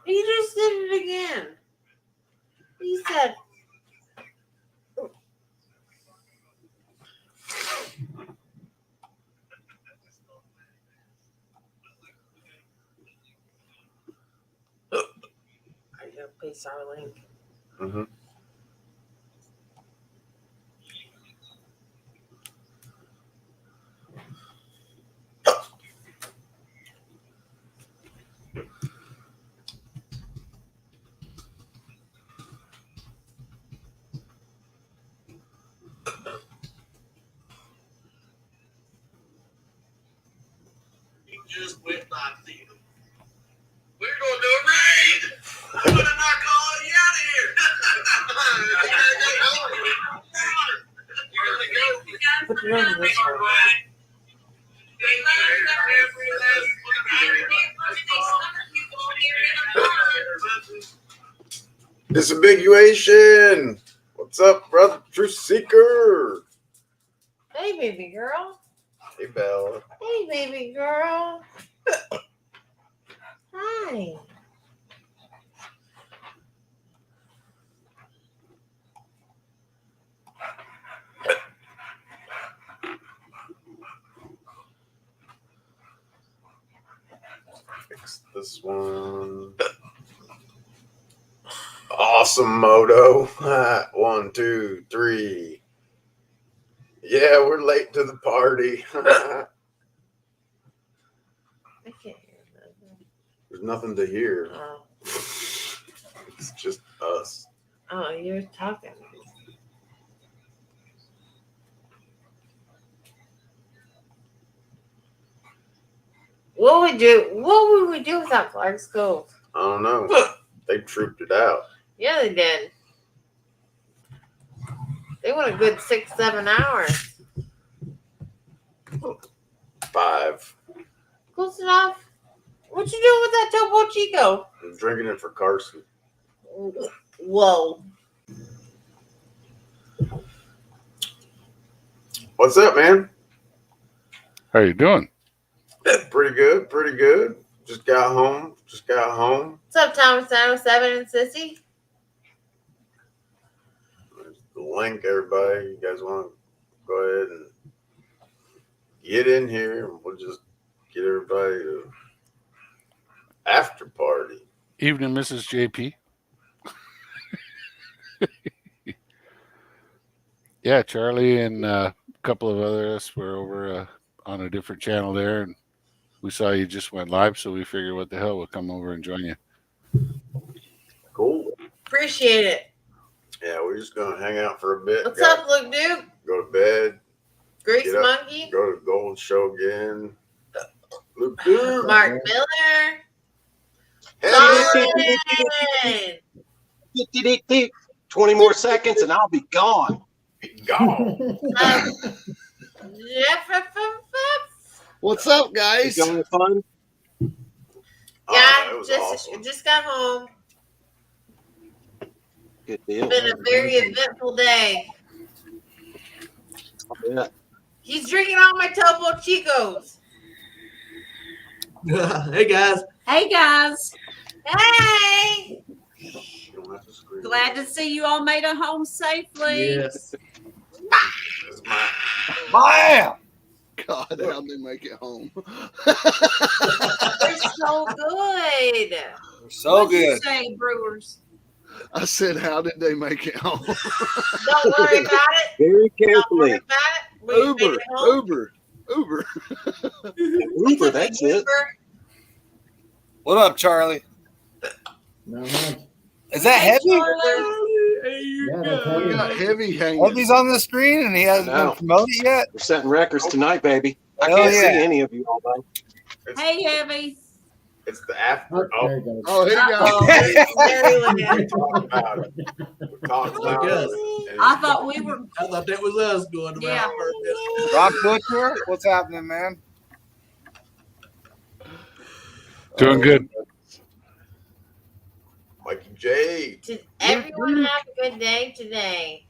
He just did it again. He said, "Are you gonna paste our link?" Mm-hmm. Just went by theater. We're gonna do a raid. I'm gonna knock all of you out of here. Put it on this one. Disambiguation. What's up, brother? Truth seeker. Hey, baby girl. Hey, Bella. Hey, baby girl. Hi. Fix this one. Awesome moto. 1, 2, 3. Yeah, we're late to the party. I can't hear nothing. There's nothing to hear. Oh. It's just us. Oh, you're talking. What would we do without Clark's Cove? I don't know. They trooped it out. Yeah, they did. They went a good 6-7 hours. 5. Close enough. What you doing with that Topo Chico? I'm drinking it for Carson. Whoa. What's up, man? How you doing? Pretty good. Pretty good. Just got home. What's up, Thomas 907 and Sissy? There's the link, everybody. You guys want to go ahead and get in here, and we'll just get everybody to after party. Evening, Mrs. JP. Yeah, Charlie and a couple of others were over on a different channel there, and we saw you just went live, so we figured what the hell, we'll come over and join you. Cool. Appreciate it. Yeah, we're just going to hang out for a bit. What's up, Luke Duke? Go to bed. Grace Get up, Monkey? Go to Gold Show again. Luke Duke. Mark Miller? Hey, Simon! 20 more seconds and I'll be gone. gone. Jeff. What's up, guys? You having fun? Yeah, it was just awesome. just got home. Good deal. It's been a very eventful day. Yeah. He's drinking all my Topo Chicos. Hey guys. Hey guys, Hey! You don't have to scream. glad to see you all made it home safely. Yes. This is my Bam! God, how'd they make it home? They're so good. So What'd you good. say, Brewers? I said, how did they make it home? Don't worry about it. Very Don't worry carefully. about it. We made Uber, it home. Uber. Uber, that's it. Uber. What up, Charlie? Not much. Is that Hey, heavy? Charlie. Yeah, that's We heavy. got heavy hanging. Heavy's on the screen and he hasn't been No. promoted yet? We're setting records tonight, baby. I Hell can't yeah. see any of you all day. it's, Hey, Heavy. it's the after. Oh, there you go. Oh, here you go. Uh-oh. Very We late. talked about it. We talked about Good. it. and I thought we were. I thought that was us going to Yeah. Rock Butcher, what's happening, man? Doing good. Mikey J. Did everyone have a good day today?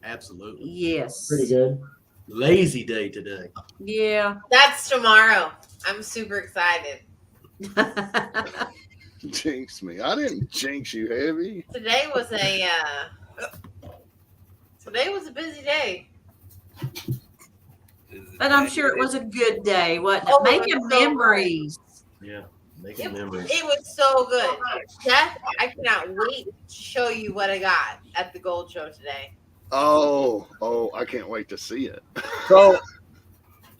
Absolutely. Yes. Pretty good. Lazy day today. Yeah. That's tomorrow. I'm super excited. Jinx me. I didn't jinx you, Heavy. Today was a busy day. But I'm sure it was a good day, wasn't it? Oh, it Making was so memories. Yeah. Making memories. It was so good. Jeff, I cannot wait to show you what I got at the Gold Show today. Oh, I can't wait to see it. So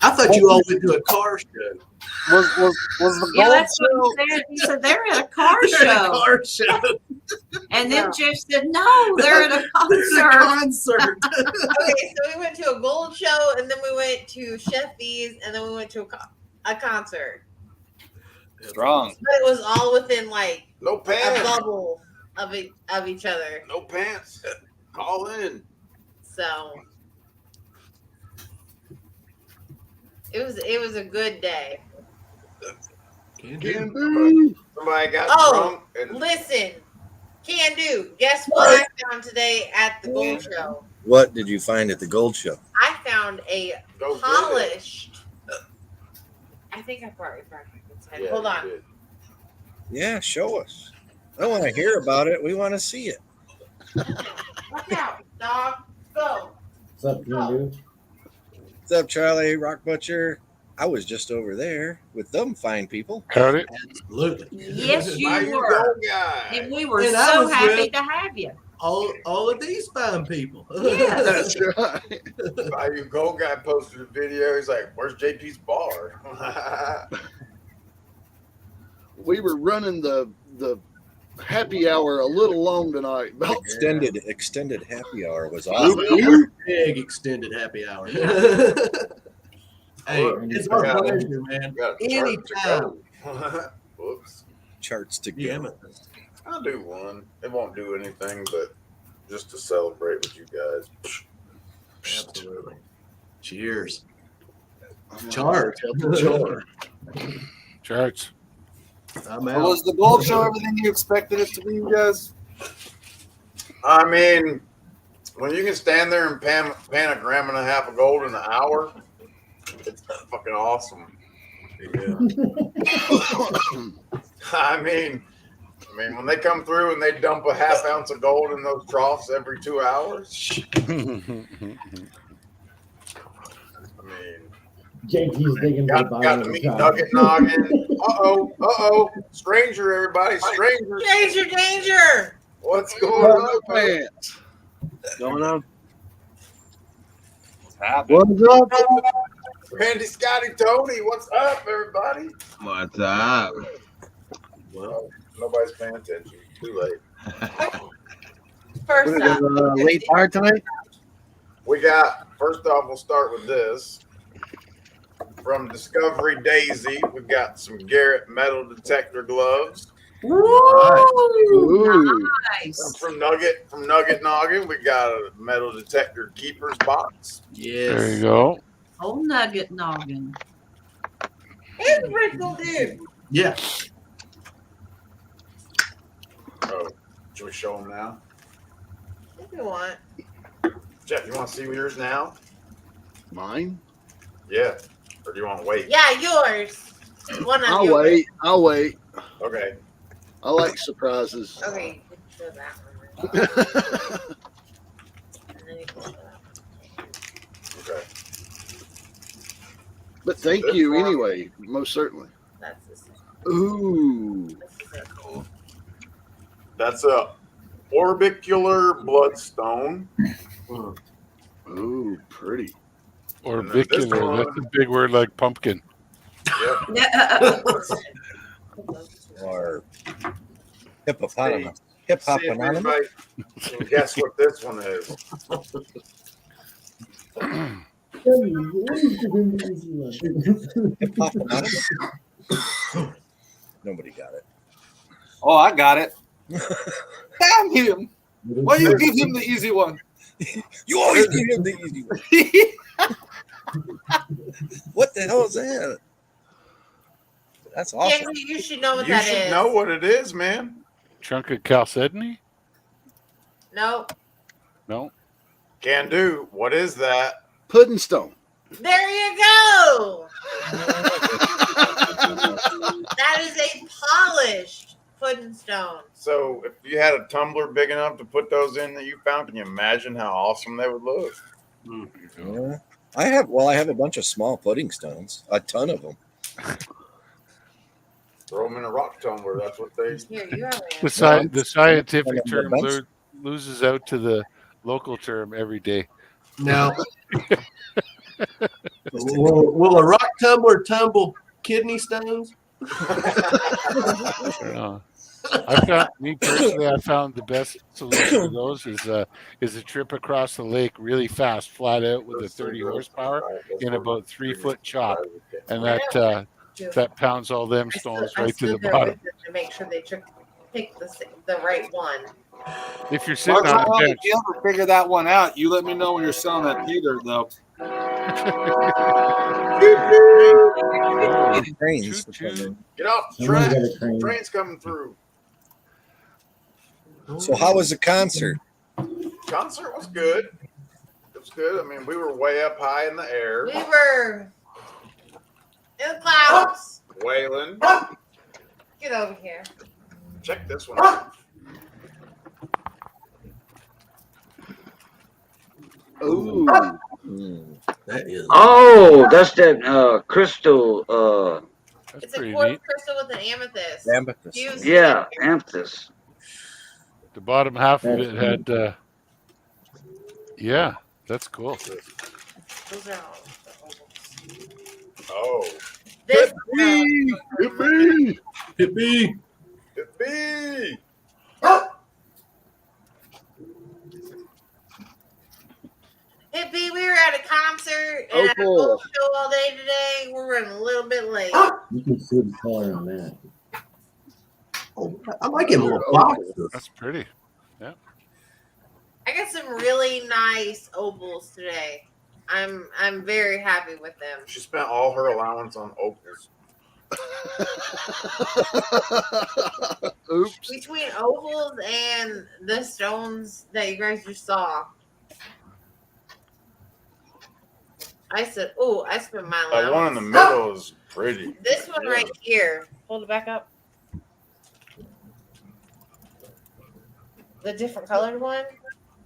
I thought you all went to a car show. was the Yeah, gold that's what show? he said. He said they're at a car They're at a show. car show. And then Jeff said, no, they're at a concert. Concert. Okay, so we went to a Gold Show, and then we went to Chef V's, and then we went to a concert. Strong. But it was all within like No a pants. bubble of each other. No pants. Call in. So it was a good day. Can do. Somebody got Oh, drunk and listen, can do. Guess what I found today at the Gold Show? What did you find at the Gold Show? I found a go get it. polished. I think I probably found it. Yeah, Hold you on. did. Yeah, show us. I don't want to hear about it. We want to see it. Watch out, dog. Go. What's up, Can What's up, Charlie? Rock Butcher. I was just over there with them fine people. Howdy. Absolutely. Yes, you How you were. go, guy? And we were And I so was happy with- to have you. All of these fine people. Yes. That's right. How you go, guy posted a video. He's like, "Where's JP's bar?" We were running the happy hour a little long tonight. About Extended happy hour was awesome. Big extended happy hour. Hey, it's I our got- pleasure, man. Got a chart to Anytime. go. Whoops. Charts to The go. amethyst. I'll do one. It won't do anything, but just to celebrate with you guys. Absolutely. Cheers. Chart. Chart. Charts. I'm Was out. the gold show everything you expected it to be, you guys? I mean, when you can stand there and pan a gram and a half of gold in an hour, it's fucking awesome. Yeah. I mean, when they come through and they dump a half ounce of gold in those troughs every 2 hours, I mean, JP's digging got to meet Nugget Noggin. Stranger, everybody, stranger. Danger, danger. What's going on? No pants. Going on? What's up? Randy, Scotty, Tony, what's up, everybody? What's up? Well, Nobody's paying attention. Too late. First up, Late bar tonight? We got, first off, we'll start with this. From Discovery Daisy, we've got some Garrett metal detector gloves. Ooh. Nice. From Nugget Noggin, we got a metal detector keepers box. yes. There you go. Old nugget noggin. he's a pretty cool dude. Yeah. Oh, should we show them now? If you want. Jeff, you want to see yours now? Mine? Yeah. Or do you want to wait? Yeah, yours. One of I'll yours. wait. I'll wait. Okay. I like surprises. Okay, you can show that one. And then you can show that one. Okay. But thank you anyway, most certainly. That's the same. Ooh. This is it. That's a orbicular bloodstone. Ooh, pretty. Orbicular. That's a big word like pumpkin. Yep. Or hippopotamus. Hip hop See if anonymous. anybody can guess what this one is. Hip hop anonymous. Nobody got it. Oh, I got it. Damn him. Why you give him the easy one? You always give him the easy one. What the hell is that? That's awesome. Jamie, you should know what You that should is. know what it is, man. Chunk of chalcedony? No. No. Can do. What is that? Pudding stone. There you go. That is a polished pudding stones. So if you had a tumbler big enough to put those in that you found, can you imagine how awesome they would look? Yeah. I have a bunch of small pudding stones, a ton of them. Throw them in a rock tumbler. That's what they. Here, you have The scientific term loses out to the local term every day. Now, will a rock tumbler tumble kidney stones? I don't know. Me personally, I found the best solution to those is a trip across the lake really fast, flat out with a 30 horsepower in about 3-foot chop, and that pounds all them stones right to the bottom. To make sure they pick the right one. If you're sitting on a If bench, you ever figure that one out, you let me know when you're selling that pay dirt, though. Trains. Get off the track. Train's coming through. So how was the concert? Concert was good. It was good. I mean, we were way up high in the air. We were in the clouds. Wailing. Get over here. Check this one out. Ooh. That is. Oh, that's that crystal. that's It's a pretty quartz neat. crystal with an amethyst. Amethyst. Fused Yeah, together. amethyst. The bottom half of it had, yeah, that's cool. Those are all the ovals. Oh. This Yippee! Yippee! Yippee! Hippie, we were at a concert and at a cool. gold show all day today. We're running a little bit late. You can see the color on that. Oh, I like it more boxes. That's pretty. I got some really nice opals today. I'm very happy with them. She spent all her allowance on opals. Oops. Between ovals and the stones that you guys just saw, I said, "Oh, I spent my allowance." That one in the middle is pretty. This one right here. Hold it back up. The different colored one.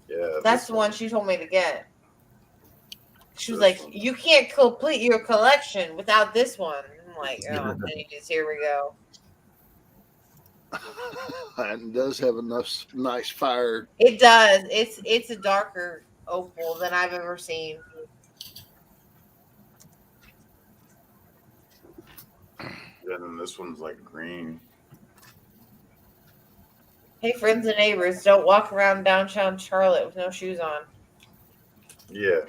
Yeah. That's the one she told me to get. She was like, "You can't complete your collection without this one." I'm like, "Oh, Jesus, here we go." And does have a nice fire. It does. It's a darker opal than I've ever seen. And then this one's like green. Hey, friends and neighbors, don't walk around downtown Charlotte with no shoes on. Yeah.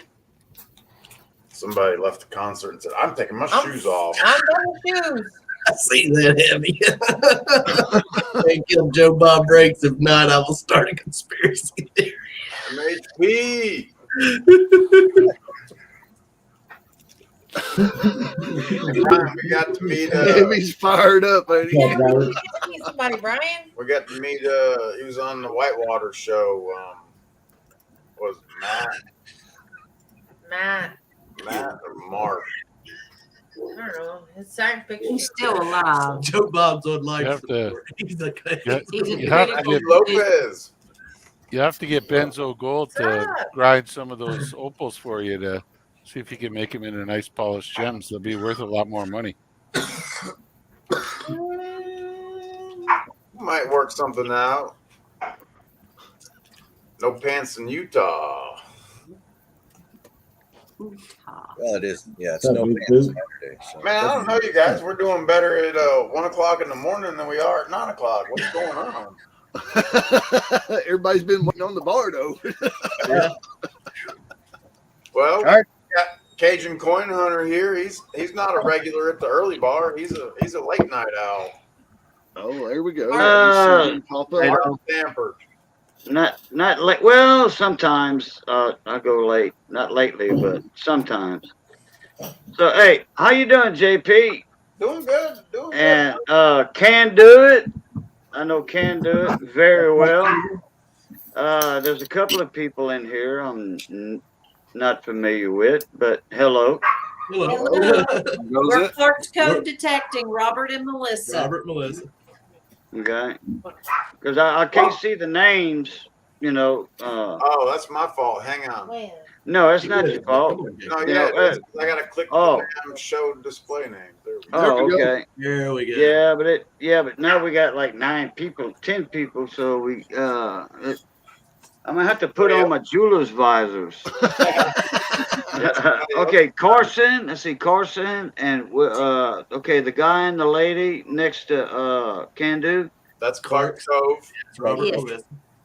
Somebody left the concert and said, "I'm taking my shoes off." I'm done with shoes. I see that heavy. Thank you, Joe Bob breaks. If not, I will start a conspiracy theory. MHP. We got to meet. He's fired up, ain't he? Meet somebody, Brian. We got to meet. He was on the Whitewater show. Was it Matt or Mark? I don't know. His science fiction. He's still alive. Joe Bob's on You life have to, support. He's a you have to get Lopez. You have to get Benzo Gold to grind some of those opals for you to see if you can make them into nice polished gems. They'll be worth a lot more money. Might work something out. No pants in Utah. Well, it is. Yeah, it's So no we pants do- Saturday. So. Man, I don't know, you guys. We're doing better at 1 o'clock in the morning than we are at 9 o'clock. What's going on? Everybody's been waiting on the bar though. Well, All right. we got Cajun Coin Hunter here. He's not a regular at the early bar. He's a late night owl. Oh, there we go. Pop up. Mark Stamper. Not late. Well, sometimes I go late. Not lately, but sometimes. So, hey, how you doing, JP? Doing good. Doing And good. Can Do It. I know Can Do It very well. There's a couple of people in here I'm not familiar with, but hello. We're Clark's Code Detecting, Robert and Melissa. Robert, Melissa. Okay. Because I can't see the names, you know. Oh, that's my fault. Hang on. No, it's not your fault. No, You yeah, know, it is. I gotta click oh. the damn show display names. There we go. Oh, okay. There we go. Yeah, but now we got like 10 people, so we I'm gonna have to put on my jeweler's visors. Okay, Carson. Let's see, Carson, and okay, the guy and the lady next to Can Do. That's Clark Cove.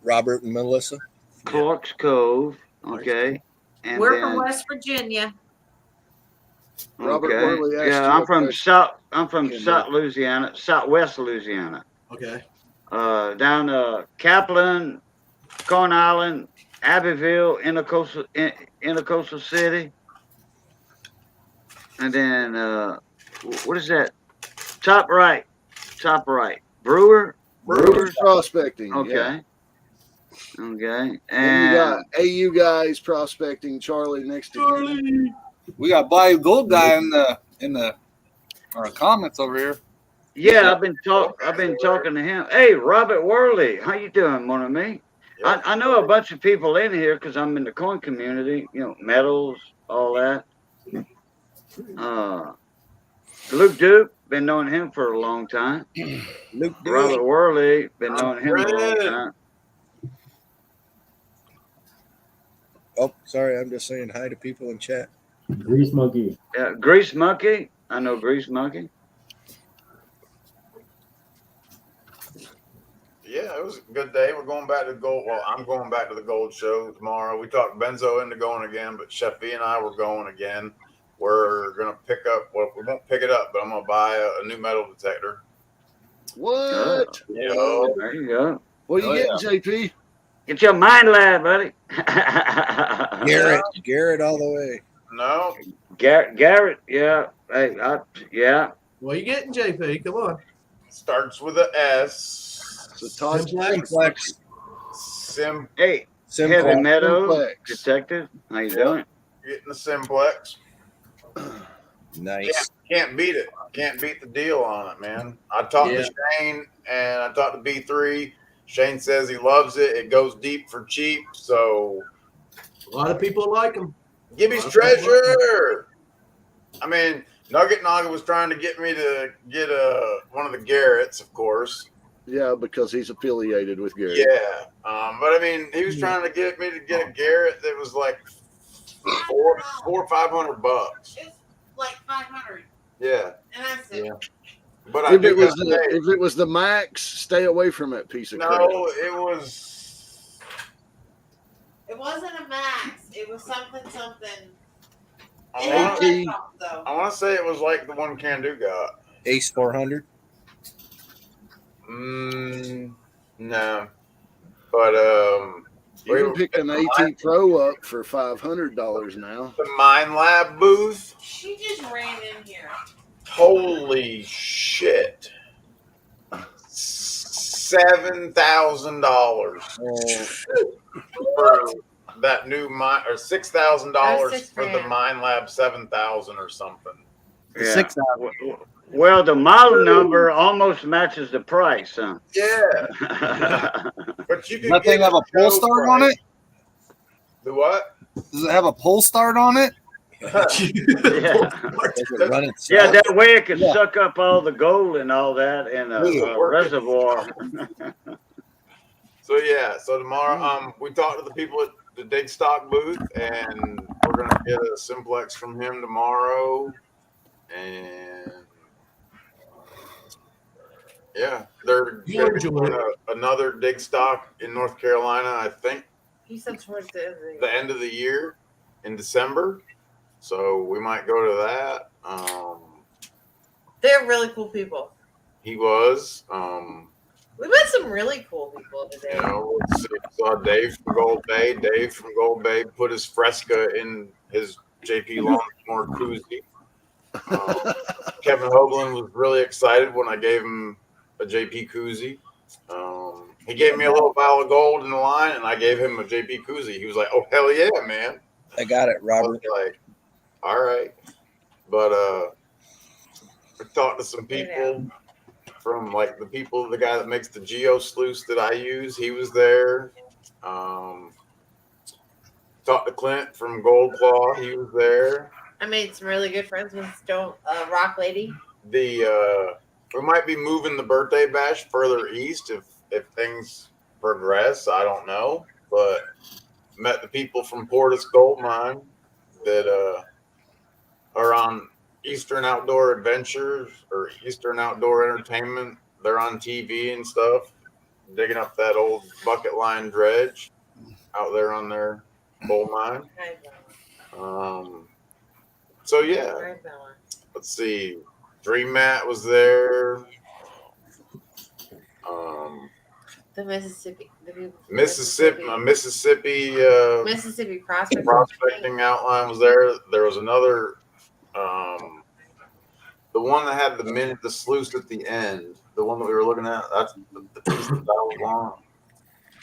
Robert and Melissa. Clark's Cove. Okay, and We're then, from West Virginia. Robert okay. Worley asked Yeah, you I'm a from question. Southwest Louisiana. Okay. Down Kaplan, Corn Island, Abbeville, Intercoastal City, and then what is that? Top right, Brewers Prospecting. Okay, Yeah. okay, And you got and AU guys prospecting. Charlie next to you. We got Bayou Gold guy in the comments over here. yeah, I've been talking to him. Hey, Robert Worley, how you doing, mon ami? I know a bunch of people in here because I'm in the coin community. You know, metals, all that. Luke Duke, been knowing him for a long time. Robert Worley, been knowing him for a long time. Oh, sorry. I'm just saying hi to people in chat. Grease Monkey. Yeah, Grease Monkey. I know Grease Monkey. Yeah, it was a good day. We're going back to gold. Well, I'm going back to the gold show tomorrow. We talked Benzo into going again, but Sheffy and I were going again. We're gonna pick up. Well, we won't pick it up, but I'm gonna buy a new metal detector. What? There you go. What are you getting, JP? Get your mind lab, buddy. Garrett all the way. No. Garrett, yeah. Hey, yeah. What are you getting, JP? Come on. Starts with a S. Simplex. Hey, Heavy Meadow Detective. How you doing? Getting the Simplex. Nice. Can't beat it. Can't beat the deal on it, man. I talked to Shane and I talked to B3. Shane says he loves it. It goes deep for cheap. So A lot of people like him. Gibby's treasure. I mean, Nugget Naga was trying to get me to get one of the Garretts, of course. Yeah, because he's affiliated with Garrett. Yeah, but I mean, he was trying to get me to get a Garrett that was like $400 or $500. It's like 500. Yeah, And that's it. Yeah. But if it was the max, stay away from that piece of crap. No, it was. It wasn't a max. It was something. I want to say it was like the one Can Do got. Ace 400. No, but you can pick an AT Pro up for $500 now. The Mind Lab booth. She just ran in here. Holy shit! $7,000 for that new mind, or $6,000 for the Mind Lab 7,000 or something. Yeah. 6,000. Well, the model number almost matches the price, huh? Yeah. But you can Does that thing have a pull start on it? The what? Does it have a pull start on it? Yeah, that way it can suck up all the gold and all that in a reservoir. So tomorrow, we talked to the people at the Dig Stock booth, and we're gonna get a Simplex from him tomorrow, and yeah, they're doing another Dig Stock in North Carolina, I think. He said towards the end of the year in December. So we might go to that. They're really cool people. He was. We met some really cool people today. You know, saw Dave from Gold Bay. Dave from Gold Bay put his Fresca in his JP Lawns&More koozie. Kevin Hoagland was really excited when I gave him a JP koozie. He gave me a little vial of gold in the line, and I gave him a JP koozie. He was like, "Oh hell yeah, man!" I got it, Robert. Like, all right, but I talked to some people. from like the guy that makes the Geo sluice that I use, he was there. Talked to Clint from Gold Claw, he was there. I made some really good friends with Stone Rock Lady. We might be moving the birthday bash further east if things progress. I don't know, but met the people from Portis Gold Mine that are on Eastern Outdoor Adventures or Eastern Outdoor Entertainment. They're on TV and stuff, digging up that old bucket line dredge out there on their gold mine. So yeah, let's see. Dream Matt was there. The Mississippi prospecting outline was there. There was another, the one that had the sluice at the end, the one that we were looking at. That's the piece that was long.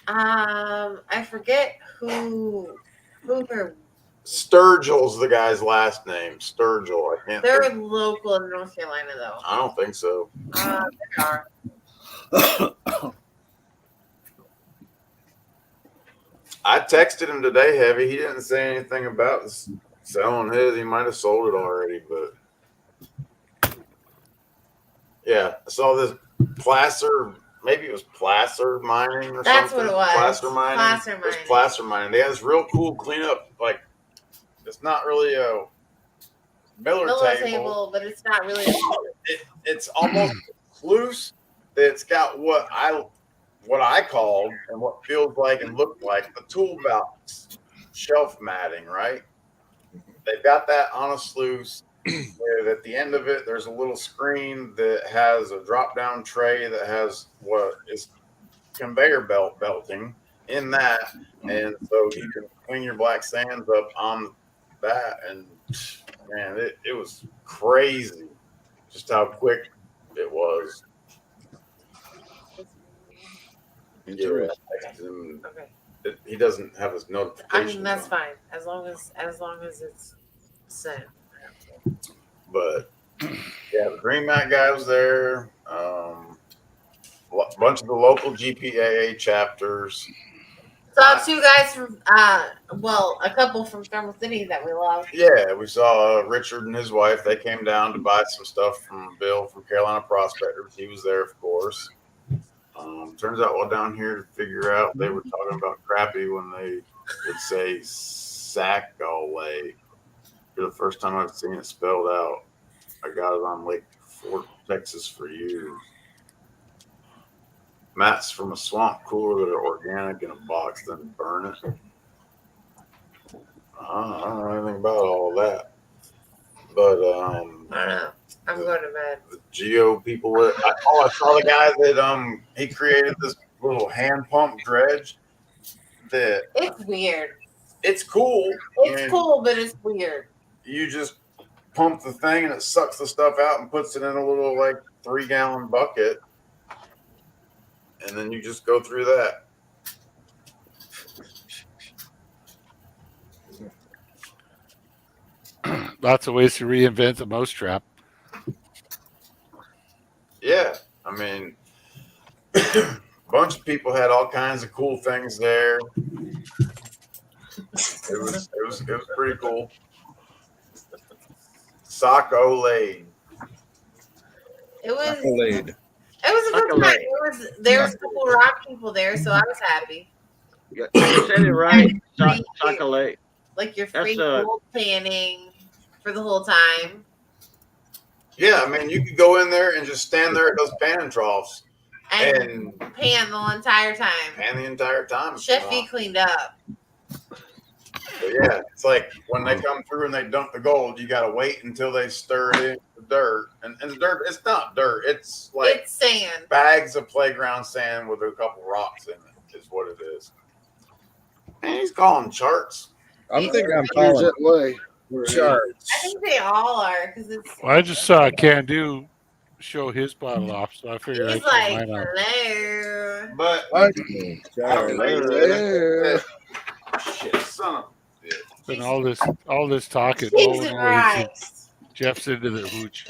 I forget who their Sturgill's the guy's last name. Sturgill. I can't. They're local in North Carolina, though. I don't think so. They are. I texted him today, Heavy. He didn't say anything about selling his. He might have sold it already, but yeah, I saw this Placer. Maybe it was Placer Mining or That's something. That's what it was. Placer Mining. Placer It was Mining. Placer Mining. They had this real cool cleanup. Like, it's not really a Miller table, but it's not really. It's almost loose. It's got what I called and what feels like and looked like the toolbox shelf matting, right? They've got that on a sluice. Where at the end of it, there's a little screen that has a drop-down tray that has what is conveyor belting in that, and so you can clean your black sands up on that. And man, it was crazy just how quick it was. Yeah, I texted him. Okay. He doesn't have his notifications. I mean, that's fine as long as it's sent. But yeah, the Green Mat guy was there. A bunch of the local GPAA chapters. Saw two guys from, a couple from Thermal City that we love. Yeah, we saw Richard and his wife. They came down to buy some stuff from Bill from Carolina Prospectors. He was there, of course. Turns out, while down here to figure out, they were talking about crappie when they would say Sac-O-Lay. For the first time I've seen it spelled out. I got it on Lake Fort, Texas for years. Mats from a swamp cooler that are organic in a box, then burn it. I don't know anything about all that. But I don't know. I'm going to bed. The Geo people were. I saw the guy that he created this little hand pump dredge. That it's weird. It's cool. It's cool, but it's weird. You just pump the thing and it sucks the stuff out and puts it in a little 3-gallon bucket, and then you just go through that. Lots of ways to reinvent the mousetrap. Yeah, I mean, a bunch of people had all kinds of cool things there. It was pretty cool. Sac-O-Lay. It was a Accolade. good time. There was a couple rock people there, so I was happy. You said it right. Sac-O-Lay. Like you're free gold panning for the whole time. Yeah, I mean, you could go in there and just stand there at those panning troughs and pan the entire time. Pan the entire time. Chefy cleaned up. But yeah, it's like when they come through and they dump the gold, you got to wait until they stir it in the dirt. And the dirt, it's not dirt. It's it's sand. Bags of playground sand with a couple rocks in it is what it is. Man, he's calling charts. I'm thinking I'm calling that way. Charts. I think they all are because it's. Well, I just saw Can Do show his bottle off, so I figured He's I'd like, put mine on. hello. But shit, son of a bitch. And all this talking. Jesus Christ. Jeff's into the hooch.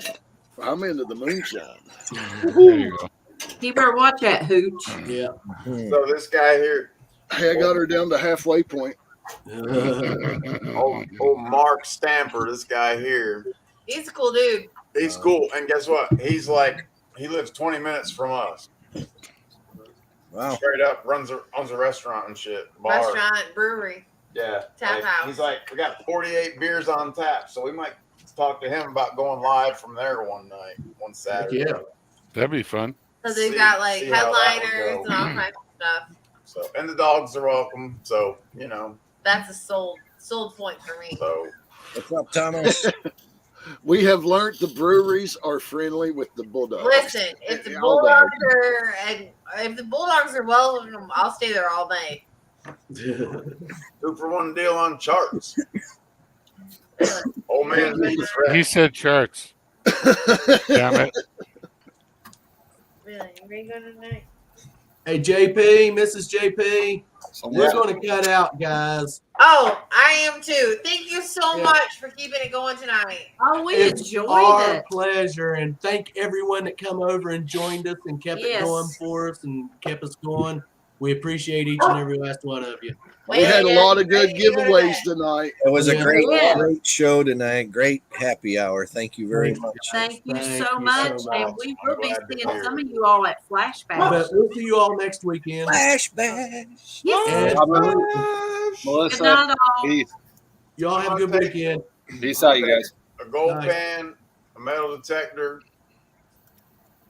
I'm into the moonshine. There you go. You better watch that, Hooch. Yeah. So this guy here, Hey, I got her down to halfway point. old Mark Stamper, this guy here, He's a cool dude. he's cool. And guess what? He lives 20 minutes from us. Wow. Straight up owns a restaurant and shit. Bar. Restaurant, brewery, Yeah. tap house. He's like, we got 48 beers on tap, so we might talk to him about going live from there one Saturday. Yeah. That'd be fun. So they've got like see how that would headliners go. and all kinds of stuff. So, and the dogs are welcome. So, That's a sold point for me. so What's up, Thomas? We have learned the breweries are friendly with the bulldogs. Listen, if the All Bulldogs are welcome, I'll stay there all day. 2-for-1 deal on charts. Old man, He said charts. Damn it. Really, you ready to go tonight? Hey, JP, Mrs. JP, So we're going to cut out, guys. Oh, I am too. Thank you so Yeah. much for keeping it going tonight. Oh, we It's enjoyed our it. pleasure, and thank everyone that come over and joined us and kept it Yes. going for us and kept us going. We appreciate each and every last one of you. We had a lot of good giveaways tonight. It was a Yeah. great, Yeah. great show tonight. Great happy hour. Thank you very much. Thank you Thank so you much. so And much. we will be I'm glad to seeing hear some it. of you all at Flashback. But we'll see you all next weekend. Flash bash. Yes. And Good Melissa, night, all. peace. y'all have a good weekend. Peace out, you guys. a gold Nice. pan, a metal detector,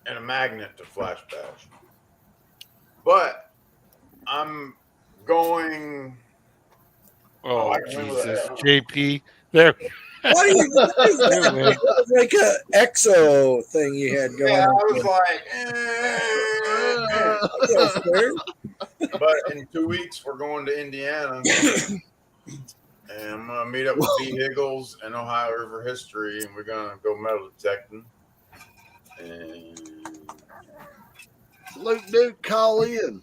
and a magnet to flash bash. But I'm going. Oh, I can remember Jesus. that. JP. There. What are you doing? Anyway. It was like a EXO thing you had going Yeah, I on. was like, Yes, sir. but in 2 weeks we're going to Indiana, and I'm gonna meet up with B. Higgles and Ohio River History, and we're gonna go metal detecting. And Luke Duke, call in.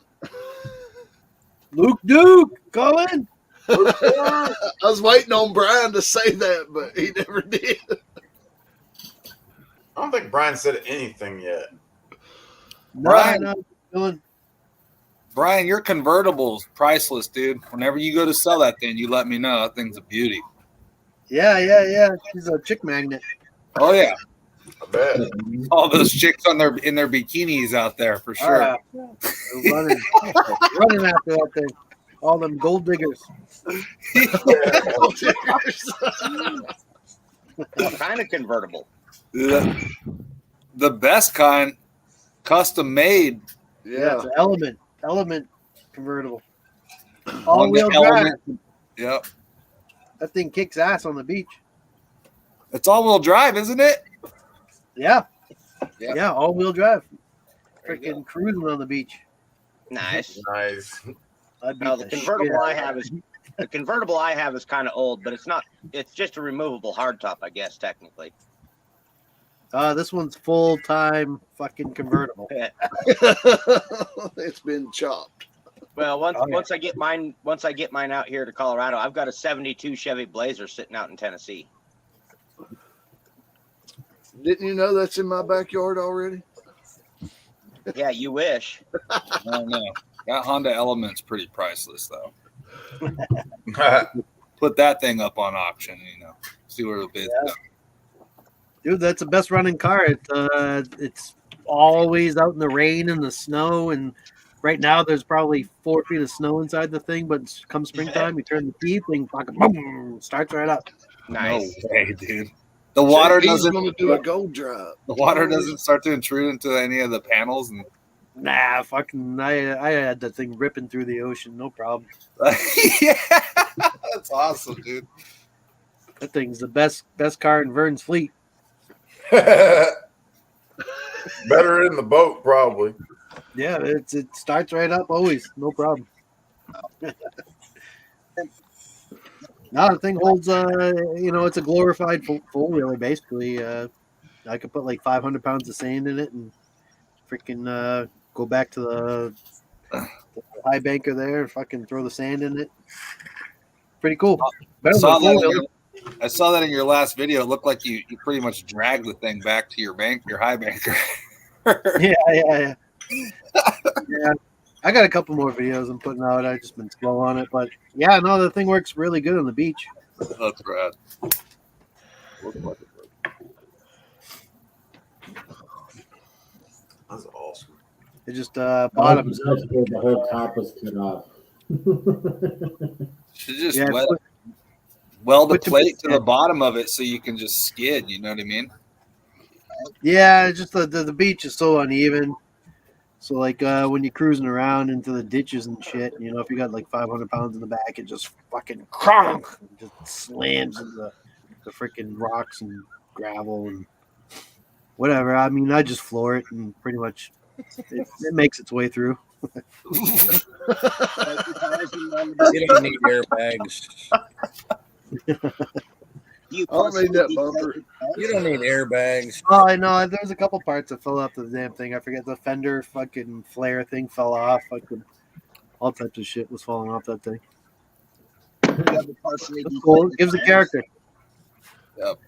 Luke Duke, call in. I was waiting on Brian to say that, but he never did. I don't think Brian said anything yet. Brian, your convertible's priceless, dude. Whenever you go to sell that thing, you let me know. That thing's a beauty. Yeah. She's a chick magnet. Oh yeah, I bet. all those chicks in their bikinis out there for sure. Running after that thing. All them gold diggers. What kind of convertible? The best kind, custom made. Yeah, it's an element convertible. On the All-wheel drive. Element. Yep. That thing kicks ass on the beach. It's all-wheel drive, isn't it? Yeah. Yeah. Yeah, all-wheel drive. Freaking cruising on the beach. Nice. Nice. No, the convertible I have is kind of old, but it's not. It's just a removable hardtop, I guess, technically. This one's full-time fucking convertible. It's been chopped. Well, once I get mine out here to Colorado, I've got a '72 Chevy Blazer sitting out in Tennessee. Didn't you know that's in my backyard already? Yeah, you wish. I don't know. That Honda Element's pretty priceless, though. Put that thing up on auction, see where it'll bid. Yeah. Dude, that's the best running car. It's always out in the rain and the snow, and right now there's probably 4 feet of snow inside the thing. But come springtime, you turn the key, thing fucking boom, starts right up. Nice. No way, dude. The water He's doesn't going to do a gold drive. The water doesn't start to intrude into any of the panels, and Nah, fucking, I had that thing ripping through the ocean, no problem. yeah, that's awesome, dude. That thing's the best car in Vern's fleet. Better in the boat, probably. Yeah, it starts right up always, no problem. No, the thing holds. It's a glorified four wheeler basically. I could put like 500 pounds of sand in it and freaking go back to the high banker there and fucking throw the sand in it. Pretty cool. Better than a four-wheeler. I saw that in your last video. It looked like you pretty much dragged the thing back to your high banker. Yeah. I got a couple more videos I'm putting out. I've just been slow on it, but yeah, no, the thing works really good on the beach. That's rad. That's awesome. It just bottoms. The whole top was cut off. Should just Yeah, weld the put your- plate to the bottom of it so you can just skid. You know what I mean? Yeah, it's just the beach is so uneven. So like when you're cruising around into the ditches and shit, you know, if you got like 500 pounds in the back, it just fucking cronk, just slams into the freaking rocks and gravel and whatever. I mean, I just floor it and pretty much it makes its way through. You don't need airbags. I don't need that bumper. You don't need airbags. Oh, I know. There's a couple parts that fell off the damn thing. I forget the fender fucking flare thing fell off. Fucking all types of shit was falling off that thing. That's cool. It gives a character. Yep.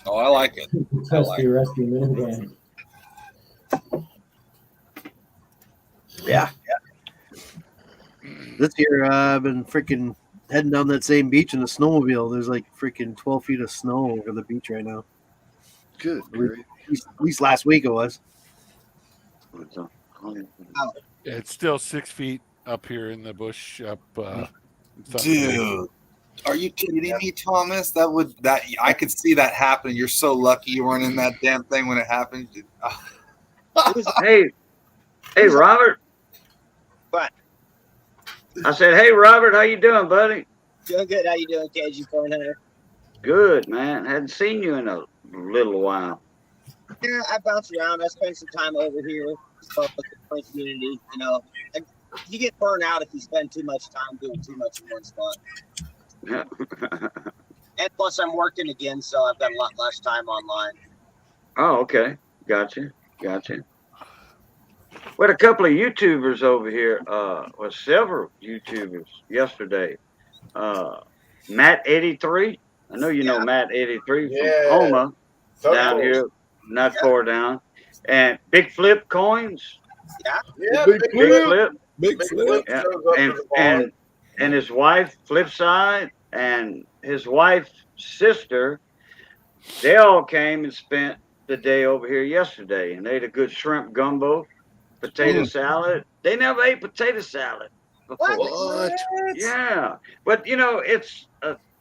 Oh, I like it. I like it. Rusty minivan. Yeah. This year, I've been freaking heading down that same beach in a snowmobile. There's like freaking 12 feet of snow over the beach right now. Good. At least last week it was. It's still 6 feet up here in the bush. Dude, are you kidding me, Thomas? I could see that happening. You're so lucky you weren't in that damn thing when it happened. Hey, Robert. What? I said, hey, Robert, how you doing, buddy? Doing good. How you doing, Cajun Phone Hunter? Good, man. Hadn't seen you in a little while. Yeah, I bounce around. I spend some time over here with the community. You know, you get burned out if you spend too much time doing too much in one spot. Yeah. And plus, I'm working again, so I've got a lot less time online. Oh, okay. Gotcha. We had a couple of YouTubers over here, several YouTubers yesterday. Matt83. I know you know Matt83 from Oklahoma, down here, not far down. And Big Flip Coins. Yeah. Big Flip. Yeah. And his wife, Flipside, and his wife's sister, they all came and spent the day over here yesterday, and they ate a good shrimp gumbo, potato salad. They never ate potato salad before. What? Yeah, but you know, it's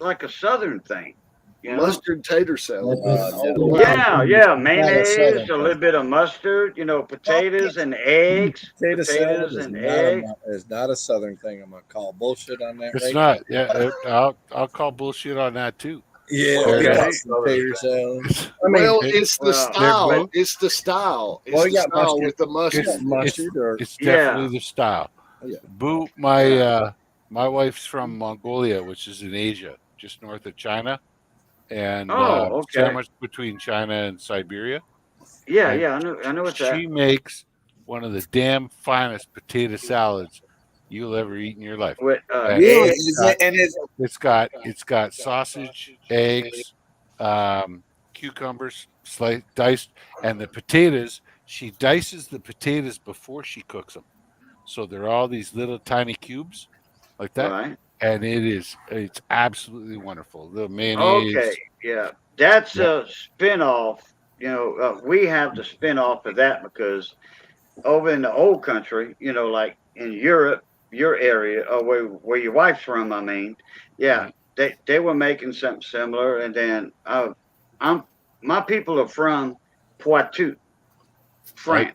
like a Southern thing. You know? Mustard tater salad. Yeah, mayonnaise, a little bit of mustard. You know, potatoes and eggs. Potato salad Potatoes and is eggs. not a Southern thing. I'm gonna call bullshit on that. It's right not. now. Yeah, I'll call bullshit on that too. Yeah, potato salad. It's the style. It's the style. It's the style with the mustard. It's definitely the style. Yeah. Boo, my wife's from Mongolia, which is in Asia, just north of China, and sandwiched between China and Siberia. Yeah, And I know what that. She makes one of the damn finest potato salads you'll ever eat in your life. It's got sausage, eggs, cucumbers, diced, and the potatoes. She dices the potatoes before she cooks them, so they're all these little tiny cubes like that. Right. And it's absolutely wonderful. The mayonnaise. Okay, yeah, that's a spinoff. You know, we have the spinoff of that because over in the old country, you know, like in Europe, your area, or where your wife's from, I mean, they were making something similar. And then my people are from Poitou, France.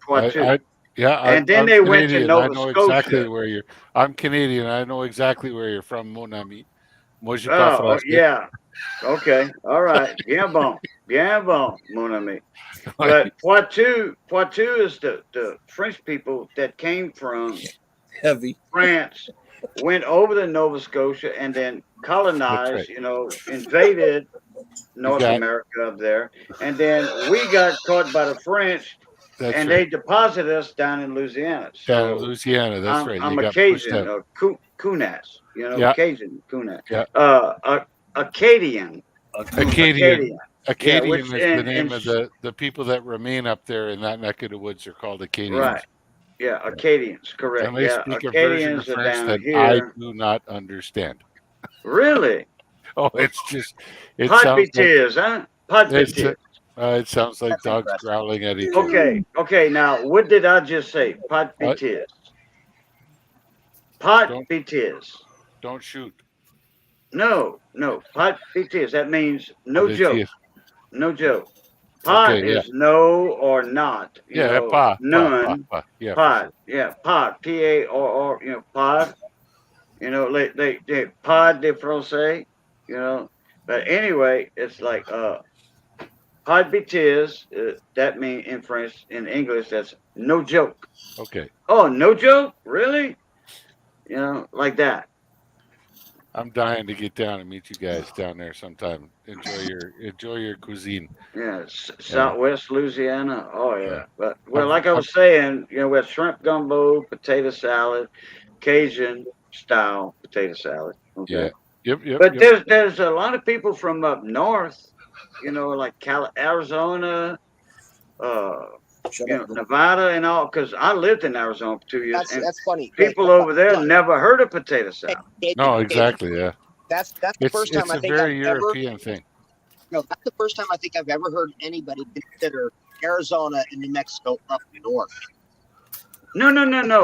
Poitou. And then they went to Nova Scotia. I'm Canadian. I know exactly where you're from, mon ami. Moi, j'ai Oh, pas français. yeah. Okay. All right. Bien bon, mon ami. But Poitou is the French people that came from France, went over to Nova Scotia, and then colonized, you know, invaded North America up there. And then we got caught by the French, and they deposited us down in Louisiana. So down in Louisiana, that's right. I'm a Cajun, Kunas, you know, Cajun, Kunas. Acadian. Acadian. Yeah, Acadian which is the name of the people that remain up there in that neck of the woods are called Acadians. Right. Yeah, Acadians, correct. And they Yeah, speak a version of Acadians are French down that I here. do not understand. Really? Oh, it's just it Pot sounds like bêtises, huh? Pot bêtises. it sounds like That's dogs impressive. growling at each other. Okay. Now, what did I just say? Pot What? bêtises. Pot Don't- bêtises. Don't shoot. No. Pot bêtises. That means no Bêtises. joke. No joke. Pot Okay, yeah. is no or not. You Yeah, know, none. pa. Yeah, for Pod. sure. Yeah, pod. P-A-R-R. You know, pod. You know, they pod de français. You know, but anyway, it's like pod bêtises. That means in French, in English, that's no joke. Okay. Oh, no joke? Really? You know, like that. I'm dying to get down and meet you guys down there sometime. Enjoy your cuisine. Yeah, Southwest Louisiana. Oh yeah. Yeah. But well, like I was saying, you know, we have shrimp gumbo, potato salad, Cajun style potato salad. Okay. Yeah. Yep. But there's a lot of people from up north, you know, like Arizona, Nevada, and all. Because I lived in Arizona for 2 years. That's funny. People over there never heard of potato salad. No, exactly. Yeah. That's the first time it's I think a very I've European thing. No, that's the first time I think I've ever heard anybody consider Arizona and New Mexico up north. No.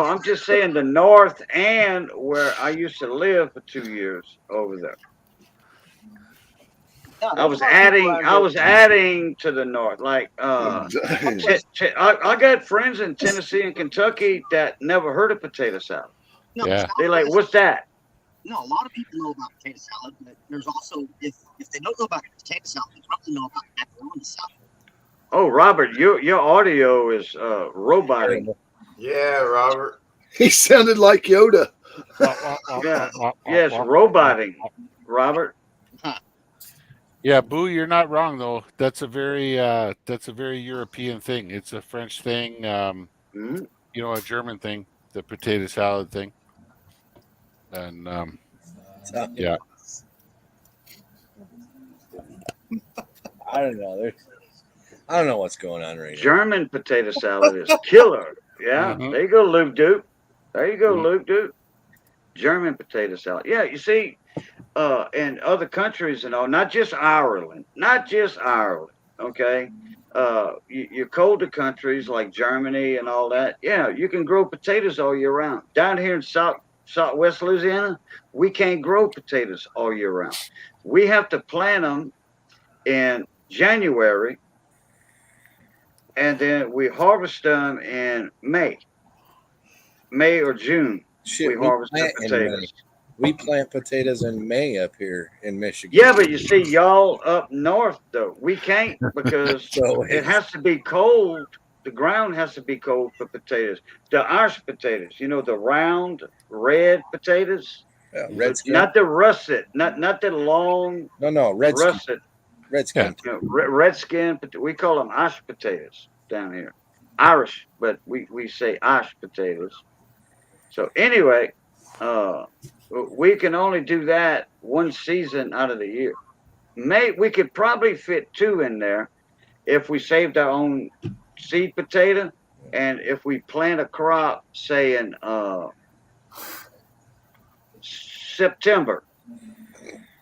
I'm just saying the north and where I used to live for 2 years over there. No, I was adding to the north. Like I got friends in Tennessee and Kentucky that never heard of potato salad. No, Yeah. They're like, what's that? No, a lot of people know about potato salad, but there's also if they don't know about potato salad, they probably know about macaroni salad. Oh, Robert, your audio is robotic. Yeah, Robert. He sounded like Yoda. Yeah. Yes, roboting, Robert. Yeah, Boo, you're not wrong though. That's a very European thing. It's a French thing, you know, a German thing, the potato salad thing. And yeah. I don't know. I don't know what's going on right now. German potato salad is killer. Yeah, there you go, Luke Duke. There you go, Luke Duke. German potato salad. Yeah, you see, in other countries and all, not just Ireland, okay? Your colder countries like Germany and all that, yeah, you can grow potatoes all year round. Down here in Southwest Louisiana, we can't grow potatoes all year round. We have to plant them in January, and then we harvest them in May or June. Shit, we harvest the potatoes. We plant potatoes in May up here in Michigan. Yeah, but you see, y'all up north though, we can't because it has to be cold. The ground has to be cold for potatoes. The Irish potatoes, you know, the round red potatoes. Yeah, red skin. Not the russet, not the long. No, red russet. skin. Red skin. You know, red skin. We call them Irish potatoes down here. Irish, but we say Irish potatoes. So anyway, we can only do that one season out of the year. We could probably fit 2 in there if we saved our own seed potato, and if we plant a crop, say in September,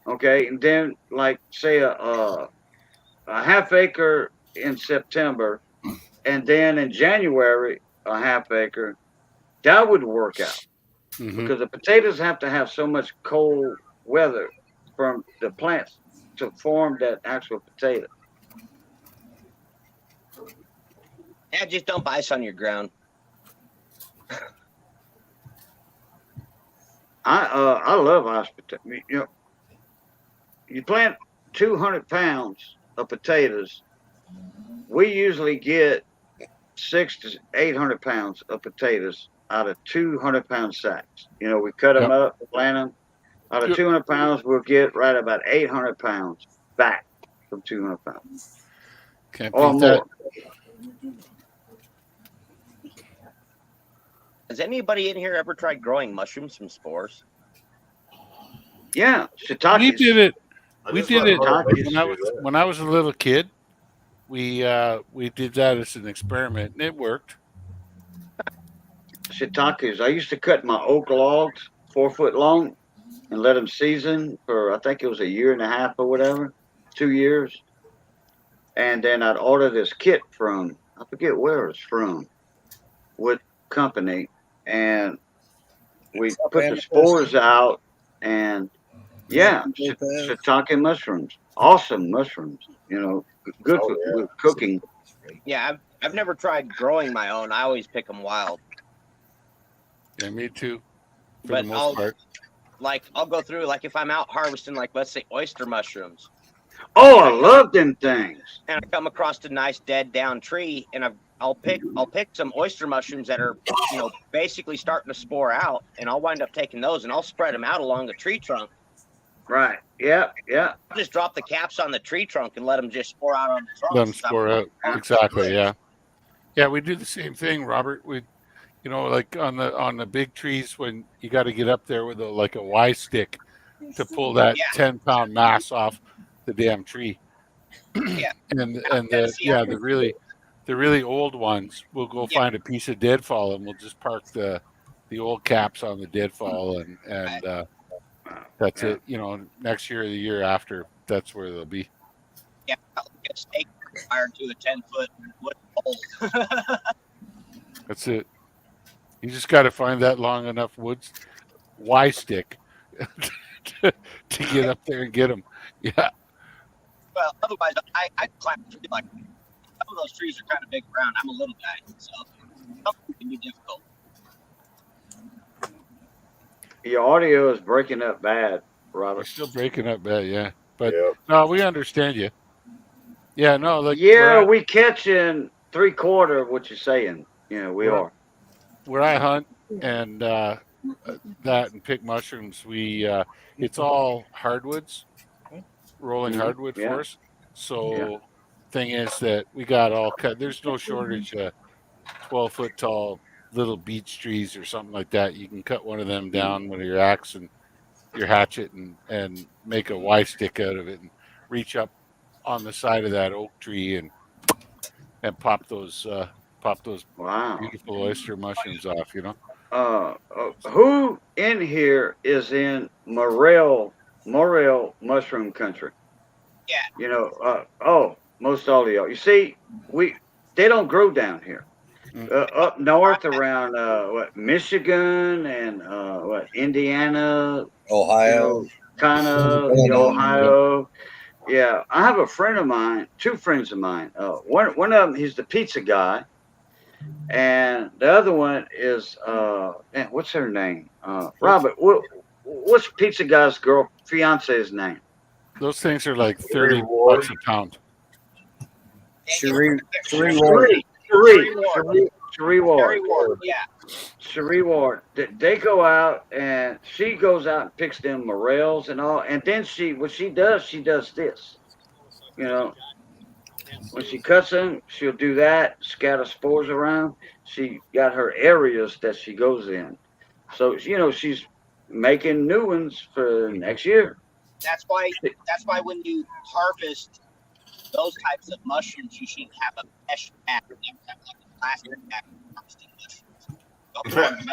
okay, and then like say a half acre in September, and then in January a half acre. That would work out because the potatoes have to have so much cold weather from the plants to form that actual potato. Yeah, just dump ice on your ground. I love ice potato. You know, you plant 200 pounds of potatoes. We usually get 600 to 800 pounds of potatoes out of 200-pound sacks. You know, we cut them up, plant them. Out of 200 pounds, we'll get right about 800 pounds back from 200 pounds. Can't or beat more. that. Has anybody in here ever tried growing mushrooms from spores? Yeah, shiitakes. We did it. We just did let it Mother Nature when I do was that. when I was a little kid. We did that as an experiment, and it worked. Shiitakes. I used to cut my oak logs 4 foot long and let them season for I think it was a year and a half or whatever, 2 years, and then I'd order this kit from I forget where it's from, what company, and we Up put the Andy spores out, and yeah, Lopez. shiitake mushrooms, awesome mushrooms. Good Oh for yeah. with cooking. Yeah, I've never tried growing my own. I always pick them wild. Yeah, me too. For But the most part. I'll go through, like, if I'm out harvesting, like, let's say oyster mushrooms, Oh, I love them things. and I come across a nice dead down tree, and I'll pick some oyster mushrooms that are, basically starting to spore out, and I'll wind up taking those and I'll spread them out along the tree trunk. Right. Yeah. Yeah. I'll just drop the caps on the tree trunk and let them just spore out on the trunk. Let them spore out. Exactly. Yeah. Yeah, we do the same thing, Robert. We, like on the big trees when you got to get up there with like a Y stick to pull that 10-pound mass off the damn tree. Yeah. and the really old ones, we'll go find a piece of deadfall and we'll just park the old caps on the deadfall and that's it. Next year or the year after, that's where they'll be. Yeah, I'll get a stake wired to a 10-foot wood pole. That's it. You just got to find that long enough Y stick to get up there and get them. Yeah. Well, otherwise, I climb a tree like some of those trees are kind of big around. I'm a little guy, so something can be difficult. Your audio is breaking up bad, Robert. You're still breaking up bad, yeah. But no, we understand you. Yeah, no, like we catching 3/4 of what you're saying. Yeah, we are. Where I hunt and that and pick mushrooms, it's all hardwoods, rolling hardwood for us. So thing is that we got all cut. There's no shortage of 12-foot tall little beech trees or something like that. You can cut one of them down with your axe and your hatchet and make a Y stick out of it and reach up on the side of that oak tree and pop those beautiful oyster mushrooms off. Who in here is in morel mushroom country? Yeah. Most all of y'all. You see, they don't grow down here. Up north around Michigan and Indiana, Ohio, kind of Ohio. Yeah, I have a friend of mine, 2 friends of mine. One of them, he's the pizza guy, and the other one is what's her name? Robert. What's pizza guy's fiance's name? Those things are like $30 a pound. Cherie Ward. They go out and she goes out and picks them morels and all, and then she does this. When she cuts them, she'll do that, scatter spores around. She got her areas that she goes in. So, she's making new ones for next year. That's why when you harvest those types of mushrooms, you should have a mesh bag. You have like a plastic bag for harvesting mushrooms.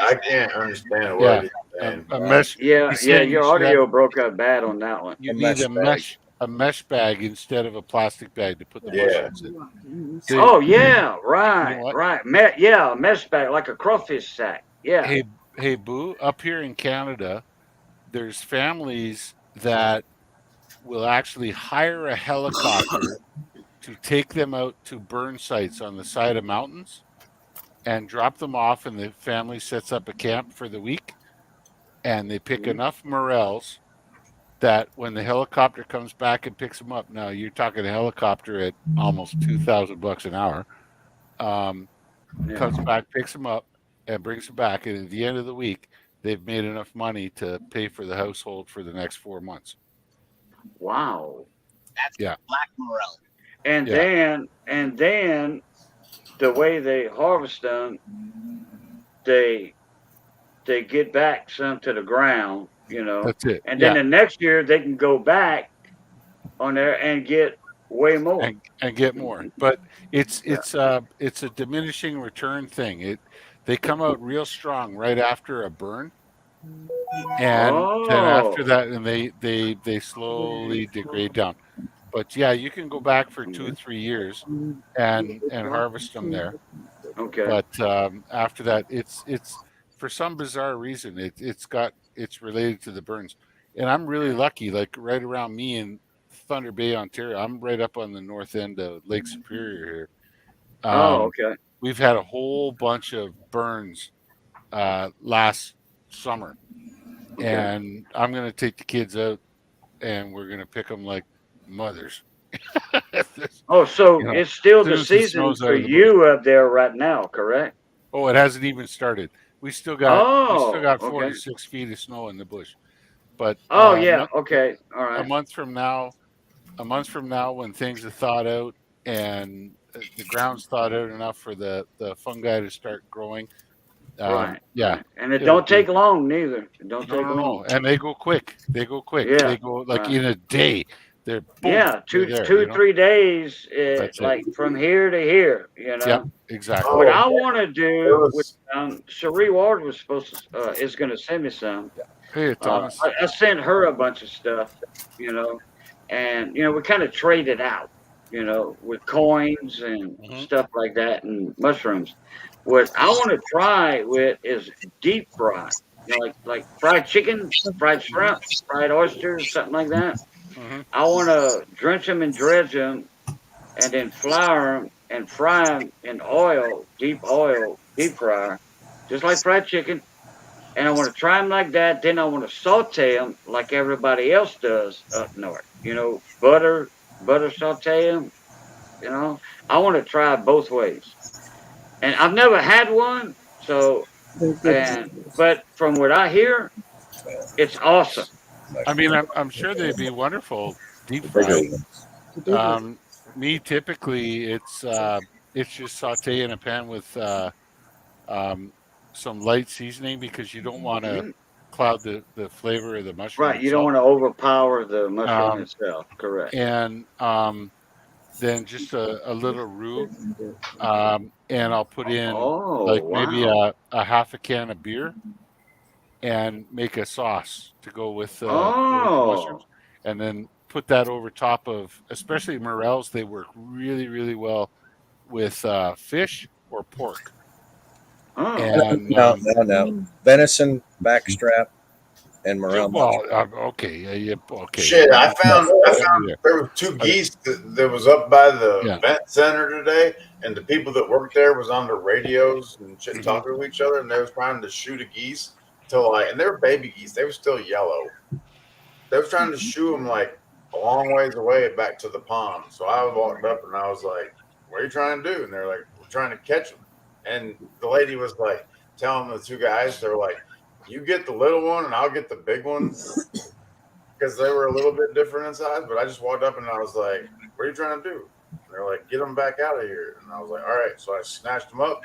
I can't understand what he's saying. A mesh. Yeah, your audio broke up bad on that one. You need a mesh bag instead of a plastic bag to put the mushrooms in. Right. A mesh bag, like a crawfish sack. Yeah. Hey, Boo, up here in Canada, there's families that will actually hire a helicopter to take them out to burn sites on the side of mountains and drop them off, and the family sets up a camp for the week, and they pick enough morels that when the helicopter comes back and picks them up, now you're talking a helicopter at almost $2,000 an hour, comes back, picks them up, and brings them back, and at the end of the week, they've made enough money to pay for the household for the next 4 months. Wow. That's black morel. And then the way they harvest them, they get back some to the ground, That's it. And then the next year they can go back on there and get way more. And get more. But it's a diminishing return thing. They come out real strong right after a burn. And then after that, and they slowly degrade down. But yeah, you can go back for 2 or 3 years and harvest them there. Okay. But after that, it's for some bizarre reason it's related to the burns. And I'm really lucky. Like right around me in Thunder Bay, Ontario, I'm right up on the north end of Lake Superior here. Okay. We've had a whole bunch of burns last summer. Okay. And I'm going to take the kids out and we're going to pick them like mothers. Oh, so You know, it's still the as soon as season snow's out for of the bush. you up there right now, correct? Oh, it hasn't even started. We still got 4 okay. to 6 feet of snow in the bush. But Oh yeah, okay, all right. a month from now, when things are thawed out and the ground's thawed out enough for the fungi to start growing. Right. Yeah. Right. And it don't take long neither. It don't take long. No. And they go quick. Yeah. They go like in a day. They're boom, yeah, they're there, 3 days, That's like it. from here to here, Yeah, exactly. What I want to do, Cherie Ward was supposed to, is going to send me some. Hey, Thomas. I sent her a bunch of stuff, and we kind of traded out, with coins and stuff like that and mushrooms. What I want to try with is deep fry, like fried chicken, fried shrimp, fried oysters, something like that. I want to drench them and dredge them, and then flour them and fry them in oil, deep fryer, just like fried chicken. And I want to try them like that. Then I want to saute them like everybody else does up north. Butter saute them. I want to try it both ways. And I've never had one, but from what I hear, it's awesome. I mean, I'm sure they'd be wonderful deep fried. Me typically, it's just saute in a pan with some light seasoning because you don't want to cloud the flavor of the mushroom. Right, you don't want to overpower the mushroom itself. Correct. And then just a little roux, and I'll put in maybe a half a can of beer. And make a sauce to go with the mushrooms, and then put that over top of, especially morels. They work really, really well with fish or pork. And no. Venison, backstrap, and morel. Well, okay. Shit, I found there were 2 geese that was up by the event center today, and the people that worked there was on the radios and shit talking to each other, and they was trying to shoot a geese. And they were baby geese. They were still yellow. They was trying to shoo them like a long ways away back to the pond. So I walked up and I was like, "What are you trying to do?" And they're like, "We're trying to catch them." And the lady was like telling the 2 guys, they're like, "You get the little one and I'll get the big one," because they were a little bit different in size. But I just walked up and I was like, "What are you trying to do?" And they're like, "Get them back out of here." And I was like, "All right." So I snatched them up.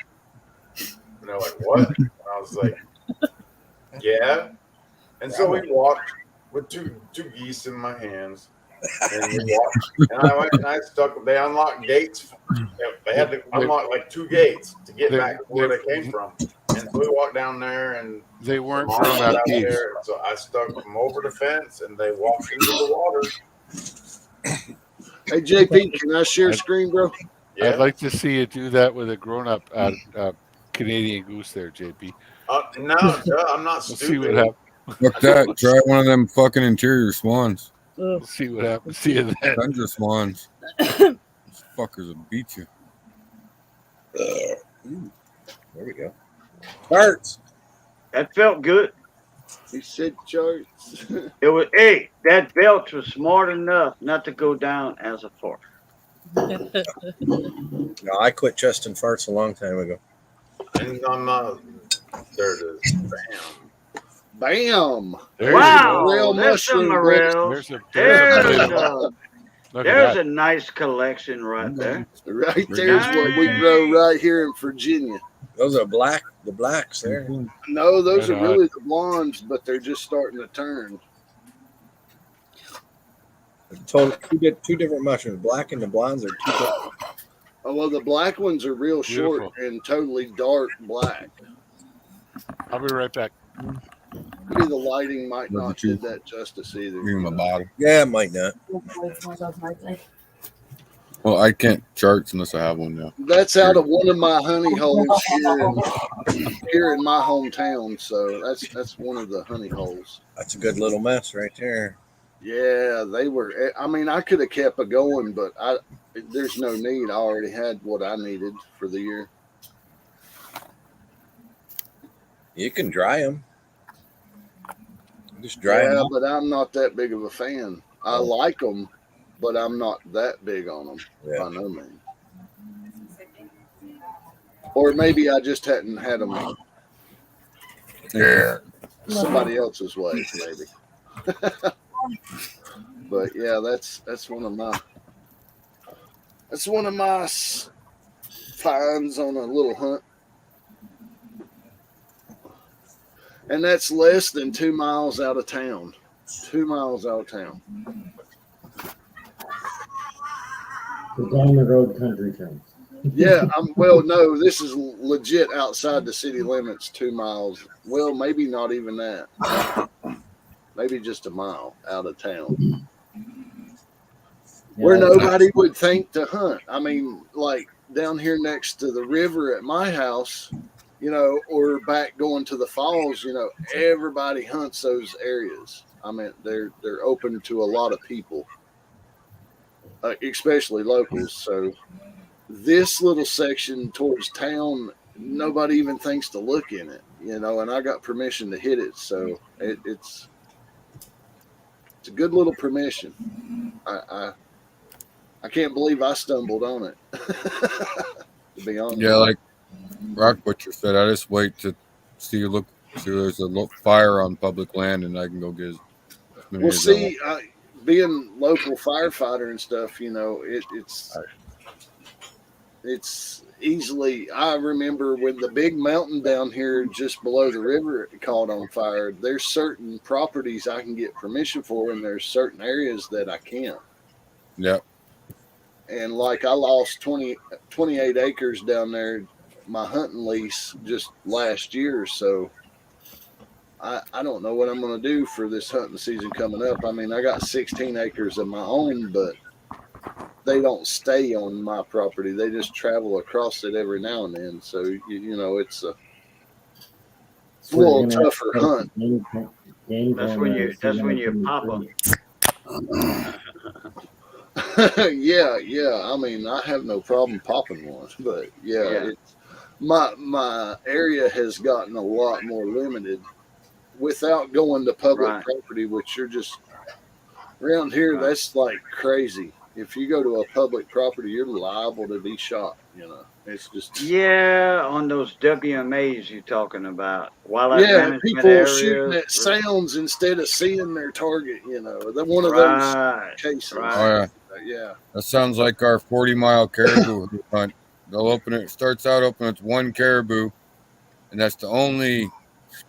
And they're like, "What?" And I was like, "Yeah." And so we walked with two geese in my hands, and we walked. And I went and I they unlocked gates. They had to unlock like 2 gates to get back to where they came from. And so we walked down there, and they weren't from that geese. So I stuck them over the fence, and they walked into the water. Hey JP, can I share screen, bro? Yeah. I'd like to see you do that with a grown-up Canadian goose there, JP. No, I'm not stupid. We'll see what happens. Fuck that. Try one of them fucking interior swans. We'll see what happens. See you then. Tundra swans. These fuckers will beat you. There we go. Farts. That felt good. He said charts. It was. That belch was smart enough not to go down as a fart. No, I quit trusting farts a long time ago. And I'm not. There it is. Bam. Wow. Real There's some morels. There's a nice collection right there. Right there's what we grow right here in Virginia. Those are the blacks there. No, those are really the blondes, but they're just starting to turn. Total two different mushrooms. Black and the blondes are two different. Oh, well, the black ones are real short Beautiful. and totally dark black. I'll be right back. Maybe the lighting might Love you not too. did that justice either. Give him a bottle. Yeah, it might not. Well, I can't charts unless I have one now. That's out of one of my honey holes here in my hometown. So that's one of the honey holes. That's a good little mess right there. Yeah, they were. I mean, I could have kept it going, but there's no need. I already had what I needed for the year. You can dry them. Just dry them. Yeah, but I'm not that big of a fan. I like them, but I'm not that big on them by no means. Or maybe I just hadn't had them somebody else's way, maybe. But yeah, that's one of my finds on a little hunt. And that's less than 2 miles out of town. 2 miles out of town. The down the road country town. Yeah, well, no, this is legit outside the city limits, 2 miles. Well, maybe not even that. Maybe just a mile out of town. Where nobody would think to hunt. I mean, like down here next to the river at my house, or back going to the falls, everybody hunts those areas. I mean, they're open to a lot of people, especially locals. So this little section towards town, nobody even thinks to look in it, and I got permission to hit it. So it's a good little permission. I can't believe I stumbled on it. To be honest. Yeah, like Rock Butcher said, I just wait to see there's a fire on public land, and I can go get as many Well, as I see, being local firefighter and stuff, it's easily. I remember when the big mountain down here just below the river caught on fire. There's certain properties I can get permission for, and there's certain areas that I can't. Yep. And like I lost 28 acres down there, my hunting lease just last year. So I don't know what I'm going to do for this hunting season coming up. I mean, I got 16 acres of my own, but they don't stay on my property. They just travel across it every now and then. So, it's a little tougher hunt. That's when you pop them. Yeah. I mean, I have no problem popping one, but it's my area has gotten a lot more limited without going to public property, which you're just around here. That's like crazy. If you go to a public property, you're liable to be shot. It's just on those WMAs you're talking about. People shooting at sounds instead of seeing their target. They're one of those cases. Oh, yeah. That sounds like our 40-mile caribou hunt. They'll open it. Starts out open. It's one caribou, and that's the only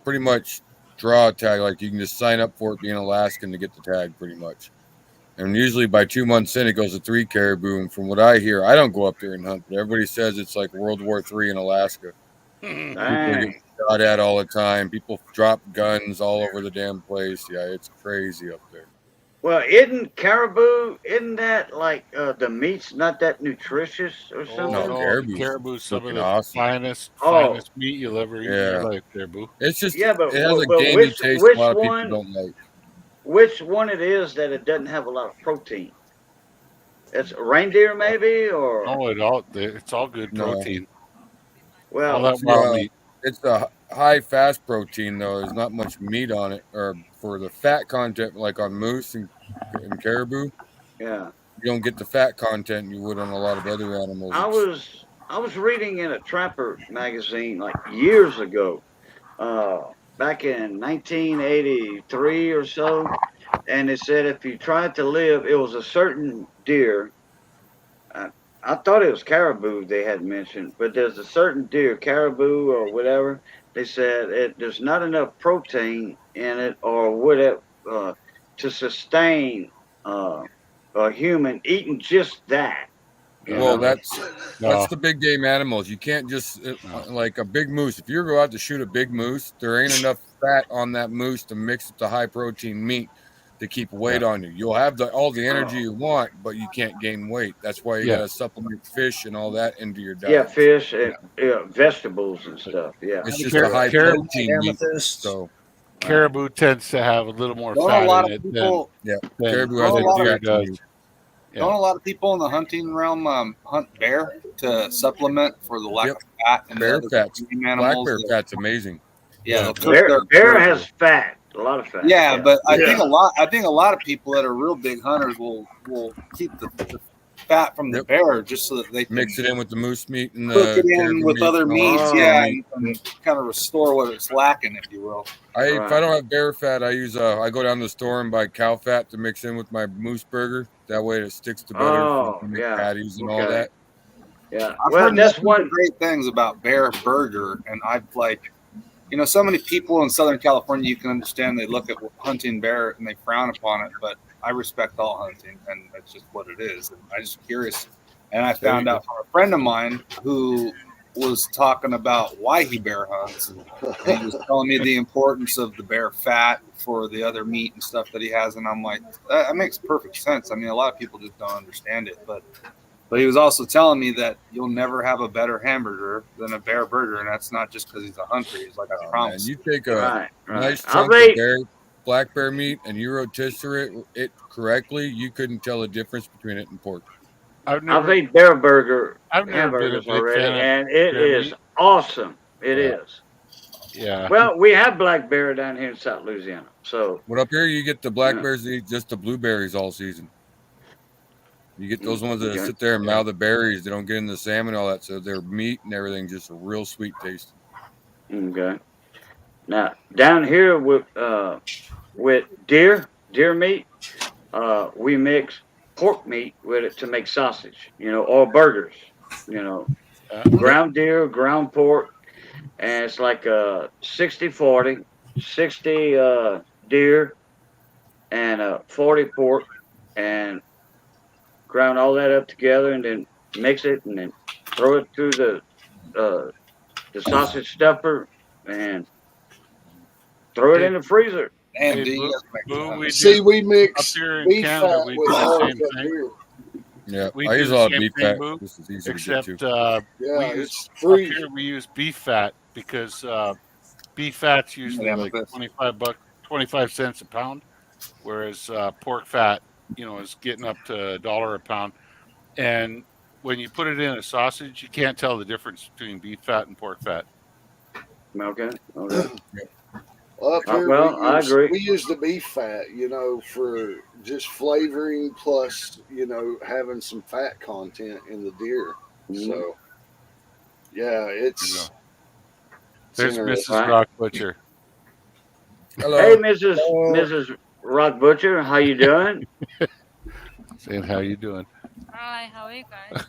pretty much draw tag. Like you can just sign up for it being Alaskan to get the tag, pretty much. And usually by 2 months in, it goes to 3 caribou. And from what I hear, I don't go up there and hunt, but everybody says it's like World War III in Alaska. People get shot at all the time. People drop guns all over the damn place. Yeah, it's crazy up there. Well, isn't that like the meat's not that nutritious or something? No, caribou's some of the finest meat you'll ever eat in your life, caribou. It's just, but it has a gamey taste a lot of people don't like. Which one it is that it doesn't have a lot of protein? It's reindeer, maybe, or it's all good protein. Well, all that wild meat. It's a high fast protein though. There's not much meat on it, or for the fat content, like on moose and caribou. Yeah, you don't get the fat content you would on a lot of other animals. I was reading in a Trapper magazine like years ago. Back in 1983 or so, and it said if you tried to live, it was a certain deer. I thought it was caribou they had mentioned, but there's a certain deer, caribou or whatever. They said there's not enough protein in it, or would it to sustain a human eating just that. You Well, know? that's No. the big game animals. You can't just like a big moose. If you go out to shoot a big moose, there ain't enough fat on that moose to mix with the high protein meat to keep weight on you. You'll have all the energy you want, but you can't gain weight. That's why you got to supplement fish and all that into your diet. Yeah, fish and vegetables and stuff. Yeah, it's just a high protein meat. So caribou tends to have a little more Don't a fat lot in of it people- than caribou has than a lot deer of- does. Yeah. Don't a lot of people in the hunting realm hunt bear to supplement for the lack of fat and bear the fat's other black animals? bear fat's amazing. Yeah, they'll cook their bear has fat, a lot of fat. Yeah, but I think a lot of people that are real big hunters will keep the fat from the bear just so that they can Mix it in with the moose meat and cook the it in caribou with meat other and all meats, that and kind of restore what it's lacking, if you will. If I don't have bear fat, I use I go down to the store and buy cow fat to mix in with my moose burger. That way it sticks to better for make patties and all that. Yeah, I've heard nothing but great things about bear burger, and I've so many people in Southern California, you can understand they look at hunting bear and they frown upon it, but I respect all hunting, and that's just what it is. And I'm just curious, and I found out from a friend of mine who was talking about why he bear hunts, and he was telling me the importance of the bear fat for the other meat and stuff that he has, and I'm like, that makes perfect sense. I mean, a lot of people just don't understand it, but he was also telling me that you'll never have a better hamburger than a bear burger, and that's not just because he's a hunter. He's like, I promise. And you take a nice I'll chunk be- of black bear meat and you rotisserie it correctly, you couldn't tell the difference between it and pork. I've ate bear burger I've never been a hamburgers big already, fan of and it bear is meat. awesome. It is. Yeah. Well, we have black bear down here in South Louisiana, so But up here you get the black bears that eat just the blueberries all season. You get those ones that Okay. sit there and mouth the berries. They don't get in the salmon and all that, so their meat and everything just a real sweet taste. okay. Now down here with deer meat, we mix pork meat with it to make sausage, or burgers, ground deer, ground pork, and it's like 60-40, 60 deer and 40 pork, and ground all that up together and then mix it and then throw it through the sausage stuffer and throw it in the freezer. Damn, See, we mix up here in beef Canada, fat we with do the hogs same up thing. here. Yeah, We I do use a the lot of same beef thing, fat. Boo, This is easy except to get to. Yeah, we it's use free. up here we use beef fat because beef fat's usually like 25 cents a pound, whereas pork fat, is getting up to $1 a pound. And when you put it in a sausage, you can't tell the difference between beef fat and pork fat. Okay. Up here, I agree. we use the beef fat, for just flavoring plus, having some fat content in the deer. So, yeah, it's. There's interesting. Mrs. Rock Butcher. Hello. Hey, Mrs. Rock Butcher, how you doing? Saying, how you doing? Hi, how are you guys?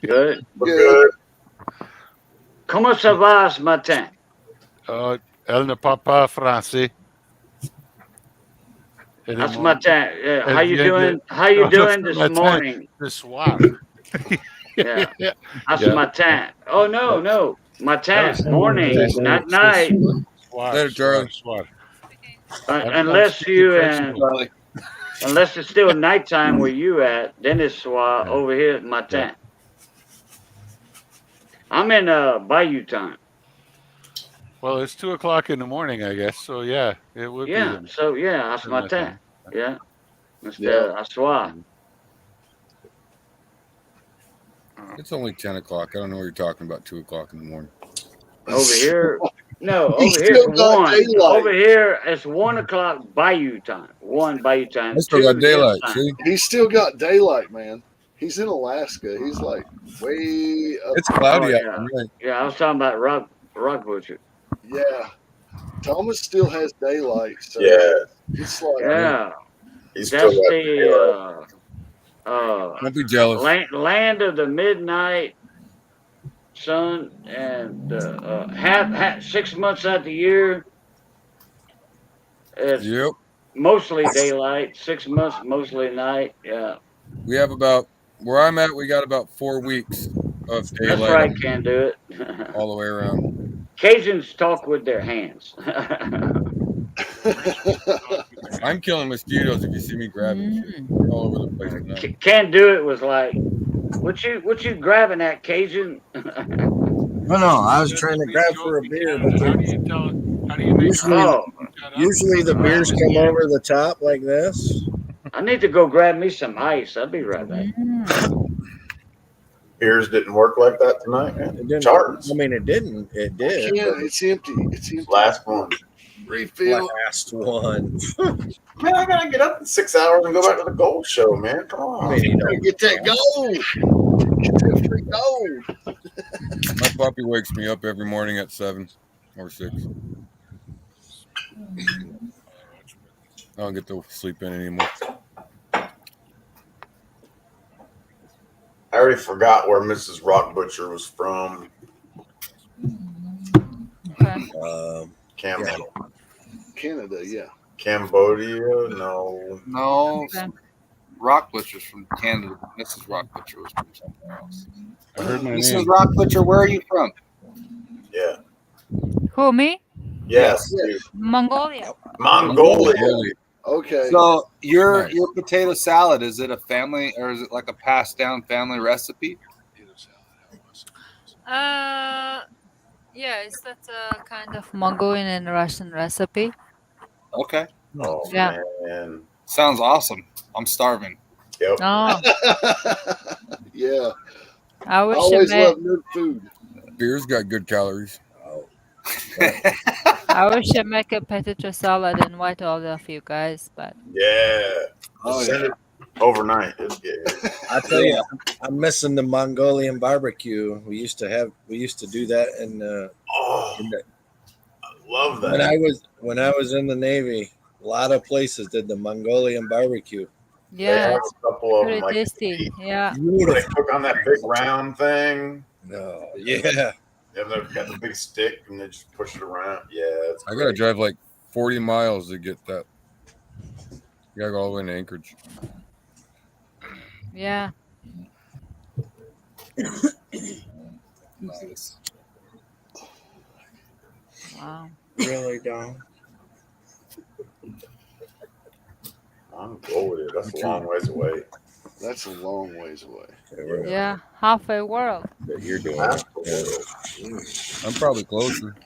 Good. Good. Comment ça va ce matin? Elle ne parle pas français. Ce matin. How you doing? How you doing this morning? Ce soir. Yeah. Ce matin. Oh no. Matin, morning, not night. Later, Charlie. Unless it's still nighttime where you at, then it's soir. Over here at matin. I'm in Bayou time. Well, it's 2:00 in the morning, I guess. So yeah, it would be. So that's matin. Yeah. It's soir. It's only 10 o'clock. I don't know what you're talking about. 2 o'clock in the morning. Over here, no. He's Over here it's still got 1. daylight. Over here it's 1 o'clock Bayou time. 1 Bayou time. I still got 2 daylight. his time. See, He's still got daylight, man. He's in Alaska. He's like way up. it's cloudy out. yeah. Tonight. Yeah, I was talking about Rock Butcher. Yeah. Thomas still has daylight. So it's like Yeah, He's that's still got the Don't be jealous. land of the midnight sun, and half 6 months out the year. It's Yep. mostly daylight. 6 months mostly night. Yeah. We have about where I'm at. We got about 4 weeks of That's daylight right, can do it. all the way around. Cajuns talk with their hands. I'm killing mosquitoes. If you see me grabbing shit, they're all over the place tonight. Can do it was like, what you grabbing at, Cajun? No, I was trying to grab for a beer, but How do you tell? How do you make usually the beers come over the top like this. I need to go grab me some ice. I'll be right back. Beers didn't work like that tonight, man. It didn't. Charts. I mean, it didn't. It did. Yeah, but it's empty. It's empty. Last one. Refill. last one. Man, I gotta get up in 6 hours and go back to the gold show, man. Come on. Get that gold. Get that free gold. My puppy wakes me up every morning at 7 or 6. I don't get to sleep in anymore. I already forgot where Mrs. Rock Butcher was from. Canada. Canada, yeah. Cambodia? No. No. Rock Butcher's from Canada. Mrs. Rock Butcher was from somewhere else. I heard my Mrs. name. Rock Butcher, where are you from? Yeah. Who, me? Yes. Mongolia. Mongolia. Okay. So your potato salad, is it a family or is it like a passed down family recipe? Yeah, is that a kind of Mongolian and Russian recipe? Okay. Oh Yeah. man. Sounds awesome. I'm starving. Yep. Oh, Yeah. I wish Always I love good food. Beer's got good calories. I wish I make a potato salad and invite all of you guys, but Yeah. Oh, Send it overnight. It's good. I tell you, I'm missing the Mongolian barbecue. We used to do that Oh, I love that. when I was in the Navy. A lot of places did the Mongolian barbecue. They yeah, have it's a couple of pretty them like tasty. Yeah. they cook on that big round thing. No, yeah. And they've got the big stick and they just push it around. Yeah, it's I gotta drive like 40 miles to get that. You gotta go all the way to Anchorage. Yeah. Nice. Wow. Really don't. Mongolia. That's a long ways away. That's a long ways away. Yeah. Halfway world. That you're doing. That's it. I'm probably closer.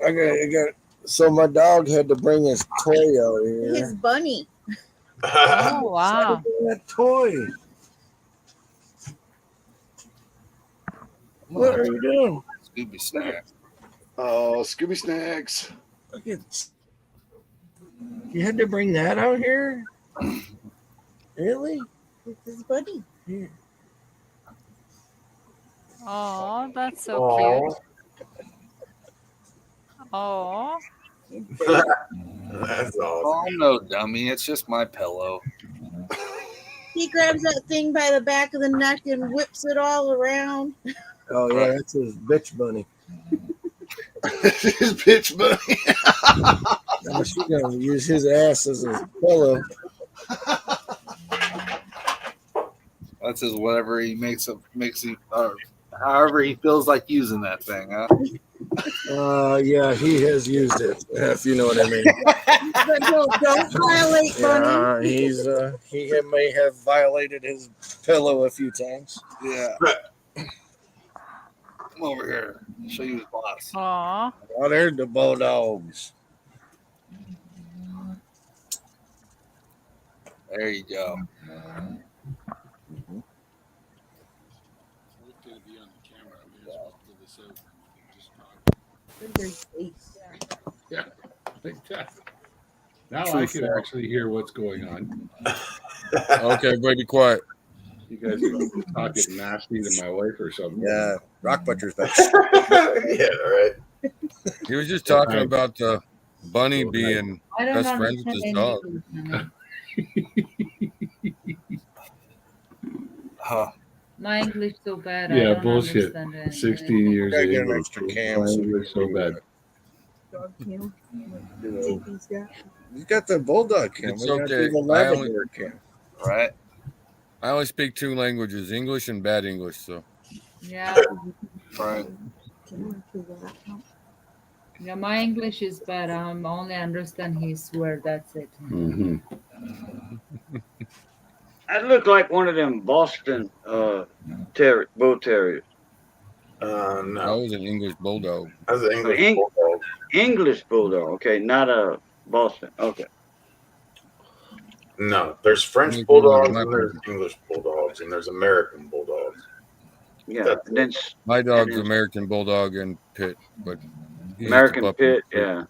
I got. So my dog had to bring his toy out here. His bunny. Oh wow. That toy. What are you doing? Scooby snack. Oh, Scooby Snacks. Look at. You had to bring that out here? Really? It's his bunny. Here. Oh, that's so Oh. cute. Oh. That's awesome. Oh no, dummy! It's just my pillow. He grabs that thing by the back of the neck and whips it all around. Oh yeah, that's his bitch bunny. His bitch bunny. Now she's gonna use his ass as a pillow. That's his whatever he makes he however he feels like using that thing, huh? Yeah, he has used it, if you know what I mean. But don't violate bunny. He may have violated his pillow a few times. Yeah. Come over here. Show you his boss. Aw. Oh, there's the bulldogs. There you go. Yeah, like that. Now True I can fact. actually hear what's going on. Okay, everybody be quiet. You guys are talking nasty to my wife or something. Yeah, Rock Butcher's back. Yeah, right. He was just talking about the bunny being I don't best friends with his dog. My English so bad. Yeah, bullshit. 16 years Gotta of get an English. extra cam. English so bad. Dog cam. Like JP's got. You got the bulldog cam. It's We gotta okay. do the Labrador cam. Right. I only speak 2 languages, English and bad English. So Yeah. Right. Yeah, my English is bad. I only understand his word. That's it. Mm-hmm. That looked like one of them Boston bull terriers. that No, was an English bulldog. that's an English Eng- bulldog. English bulldog. Okay, not a Boston. Okay. No, there's French English bulldog is bulldogs my and there's favorite. English bulldogs and there's American bulldogs. Yeah. That's And then it. My dog's then American bulldog and pit, but he's just a American puppy. Pit. Yeah.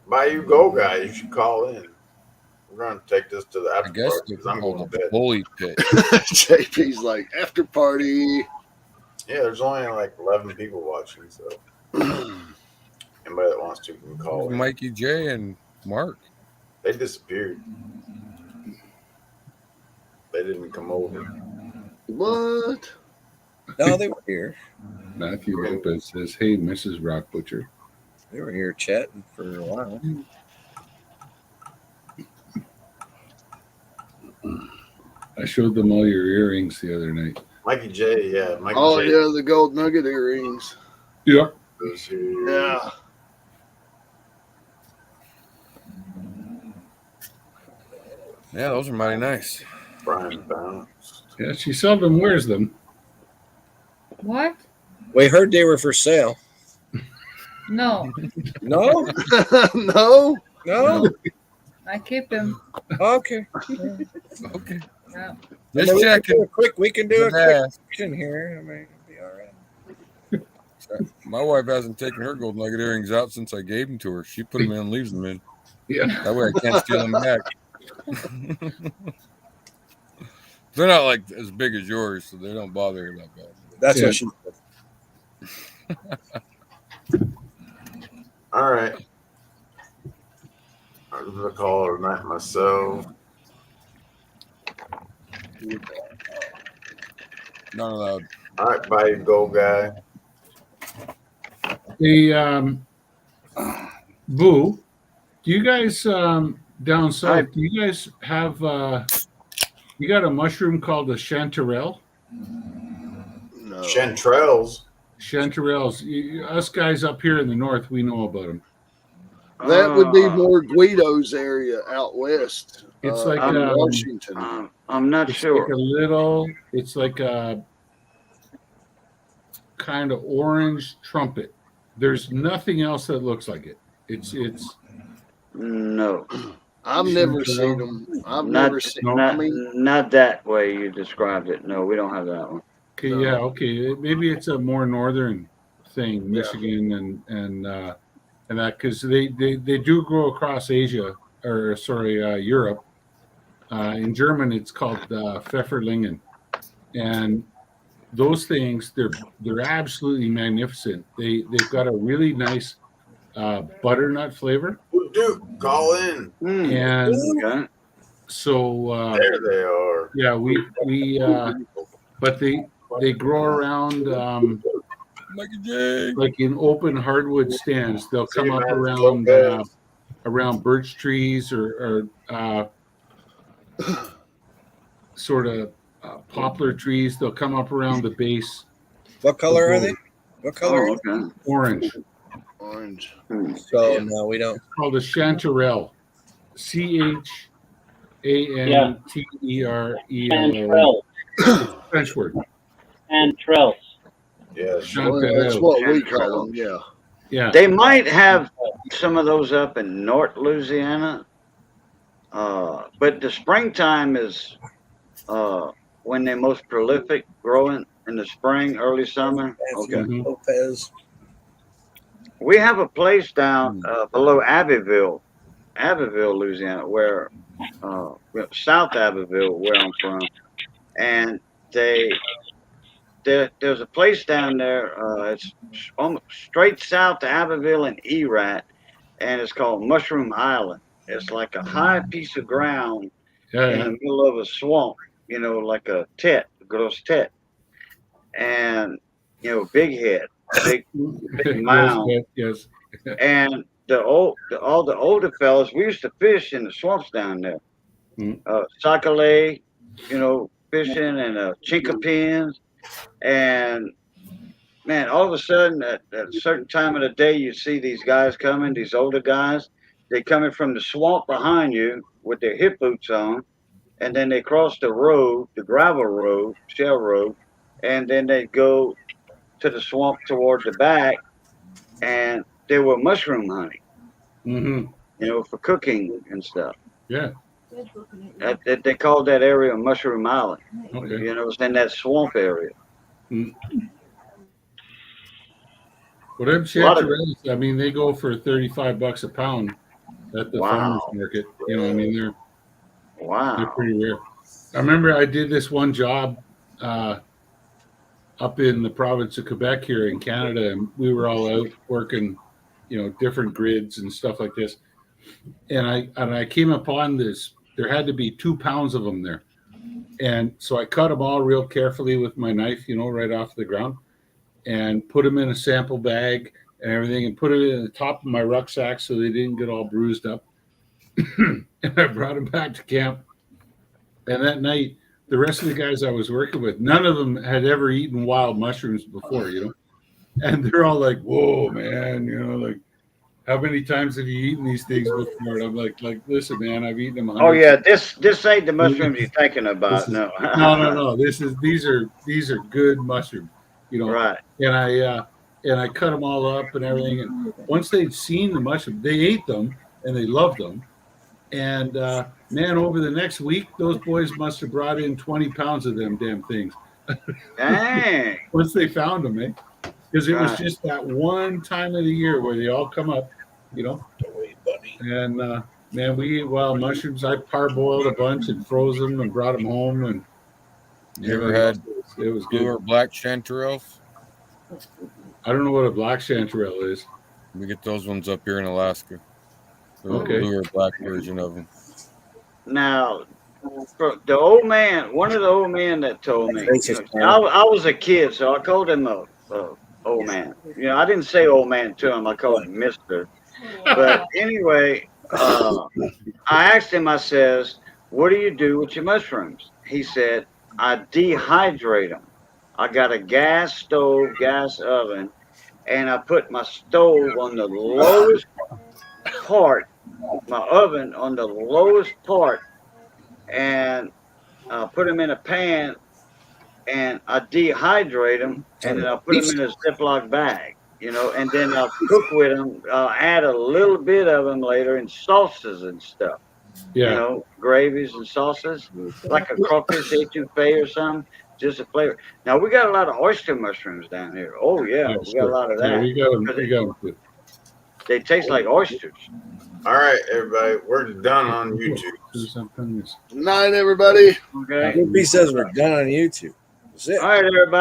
Bayou Go guy, you should call in. We're gonna take this to the I after guess party they're because I'm called going a to bed. bully pit. JP's like after party. Yeah, there's only like 11 people watching, so anybody that wants to can call in. Mikey J and Mark. They disappeared. They didn't come over. What? No, they were here. Matthew Lopez says, "Hey, Mrs. Rock Butcher." They were here chatting for a while. I showed them all your earrings the other night. Mikey J, yeah. Mikey Oh J. yeah, the gold nugget earrings. Yeah. was here. Yeah. Yeah, those are mighty nice. Brian bounced. Yeah, she seldom wears them. What? We heard they were for sale. No. No? No? No? I keep him. Okay. Okay. Yeah. Just checking. We can do a quick Yeah. question here. I mean, it'll be all right. My wife hasn't taken her gold nugget earrings out since I gave them to her. She put them in and leaves them in. Yeah. That way I can't steal them back. They're not like as big as yours, so they don't bother her that bad. That's what she said. All right. I'm gonna call it a night myself. Not allowed. All right, bye, go guy. The Boo, do you guys down south? Do you guys have you got a mushroom called a chanterelle? No. Chanterelles. Chanterelles. Us guys up here in the north, we know about them. That would be more Guido's area out west. It's like Washington. I'm not it's sure. Like a little. It's like a kind of orange trumpet. There's nothing else that looks like it. It's No. I've never seen them. I've never seen them. I mean, not that way you described it. No, we don't have that one. okay. Yeah. Okay. Maybe it's a more northern thing, Michigan and that because they do grow across Asia or sorry Europe. In German, it's called Pfefferlingen, and those things they're absolutely magnificent. They've got a really nice butternut flavor. Dude, call in. And so there they are. Yeah, we but they grow around like in open hardwood stands. They'll come up around birch trees or sort of poplar trees. They'll come up around the base. What color are they? What color? Orange. Orange. So no, we don't. It's called a chanterelle. Chanterelle. French word. Chanterelle. Yeah, that's what we call them. Yeah. Yeah. They might have some of those up in North Louisiana. But the springtime is when they're most prolific growing in the spring, early summer. Okay. Lopez. We have a place down below Abbeville, Louisiana, where South Abbeville, where I'm from, and there's a place down there. It's almost straight south to Abbeville and Erat, and it's called Mushroom Island. It's like a high piece of ground in the middle of a swamp, like a gross tet, and big head, big mound. Yes. And all the older fellas, we used to fish in the swamps down there. Sac-a-lait, fishing and chinkapins. And man, all of a sudden at a certain time of the day, you see these guys coming, these older guys. They coming from the swamp behind you with their hip boots on, and then they cross the road, the gravel road, shell road, and then they go to the swamp toward the back, and they were mushroom hunting, Mm-hmm. For cooking and stuff. Yeah. They called that area Mushroom Island. Okay. It's in that swamp area. Mm. Well, them chanterelles, I mean, they go for $35 a pound at the farmers market. They're pretty rare. I remember I did this one job up in the province of Quebec here in Canada, and we were all out working, different grids and stuff like this. And I came upon this. There had to be 2 pounds of them there, and so I cut them all real carefully with my knife, right off the ground, and put them in a sample bag and everything, and put it in the top of my rucksack so they didn't get all bruised up. And I brought them back to camp. And that night, the rest of the guys I was working with, none of them had ever eaten wild mushrooms before, And they're all like, "Whoa, man, like, how many times have you eaten these things before?" And I'm like, listen, man, I've eaten them. Oh yeah, this ain't the mushrooms you're thinking about. No. No. These are good mushrooms, Right. And I cut them all up and everything. And once they'd seen the mushroom, they ate them and they loved them. And man, over the next week, those boys must have brought in 20 pounds of them damn things. Dang. Once they found them, because it was just that one time of the year where they all come up, And man, we ate wild mushrooms. I parboiled a bunch and froze them and brought them home. And you ever had it was blue good. or black chanterelles? I don't know what a black chanterelle is. We get those ones up here in Alaska. The Okay. blue or black version of them. Now, the old man, one of the old men that told me, I was a kid, so I called him a old man. I didn't say old man to him. I called him Mister. But anyway, I asked him, I says, "What do you do with your mushrooms?" He said, "I dehydrate them. I got a gas oven, and I put my stove on the lowest part, my oven on the lowest part, and put them in a pan, and I dehydrate them, and then I put them in a Ziploc bag, and then I'll cook with them. I'll add a little bit of them later in sauces and stuff, gravies and sauces, like a crawfish etouffee or something, just a flavor. Now, we got a lot of oyster mushrooms down here. Oh, yeah, we got a lot of that. Yeah, we got them too. They taste like oysters. All right, everybody, we're done on YouTube. Good night, everybody. Okay. He says we're done on YouTube. That's it. All right, everybody.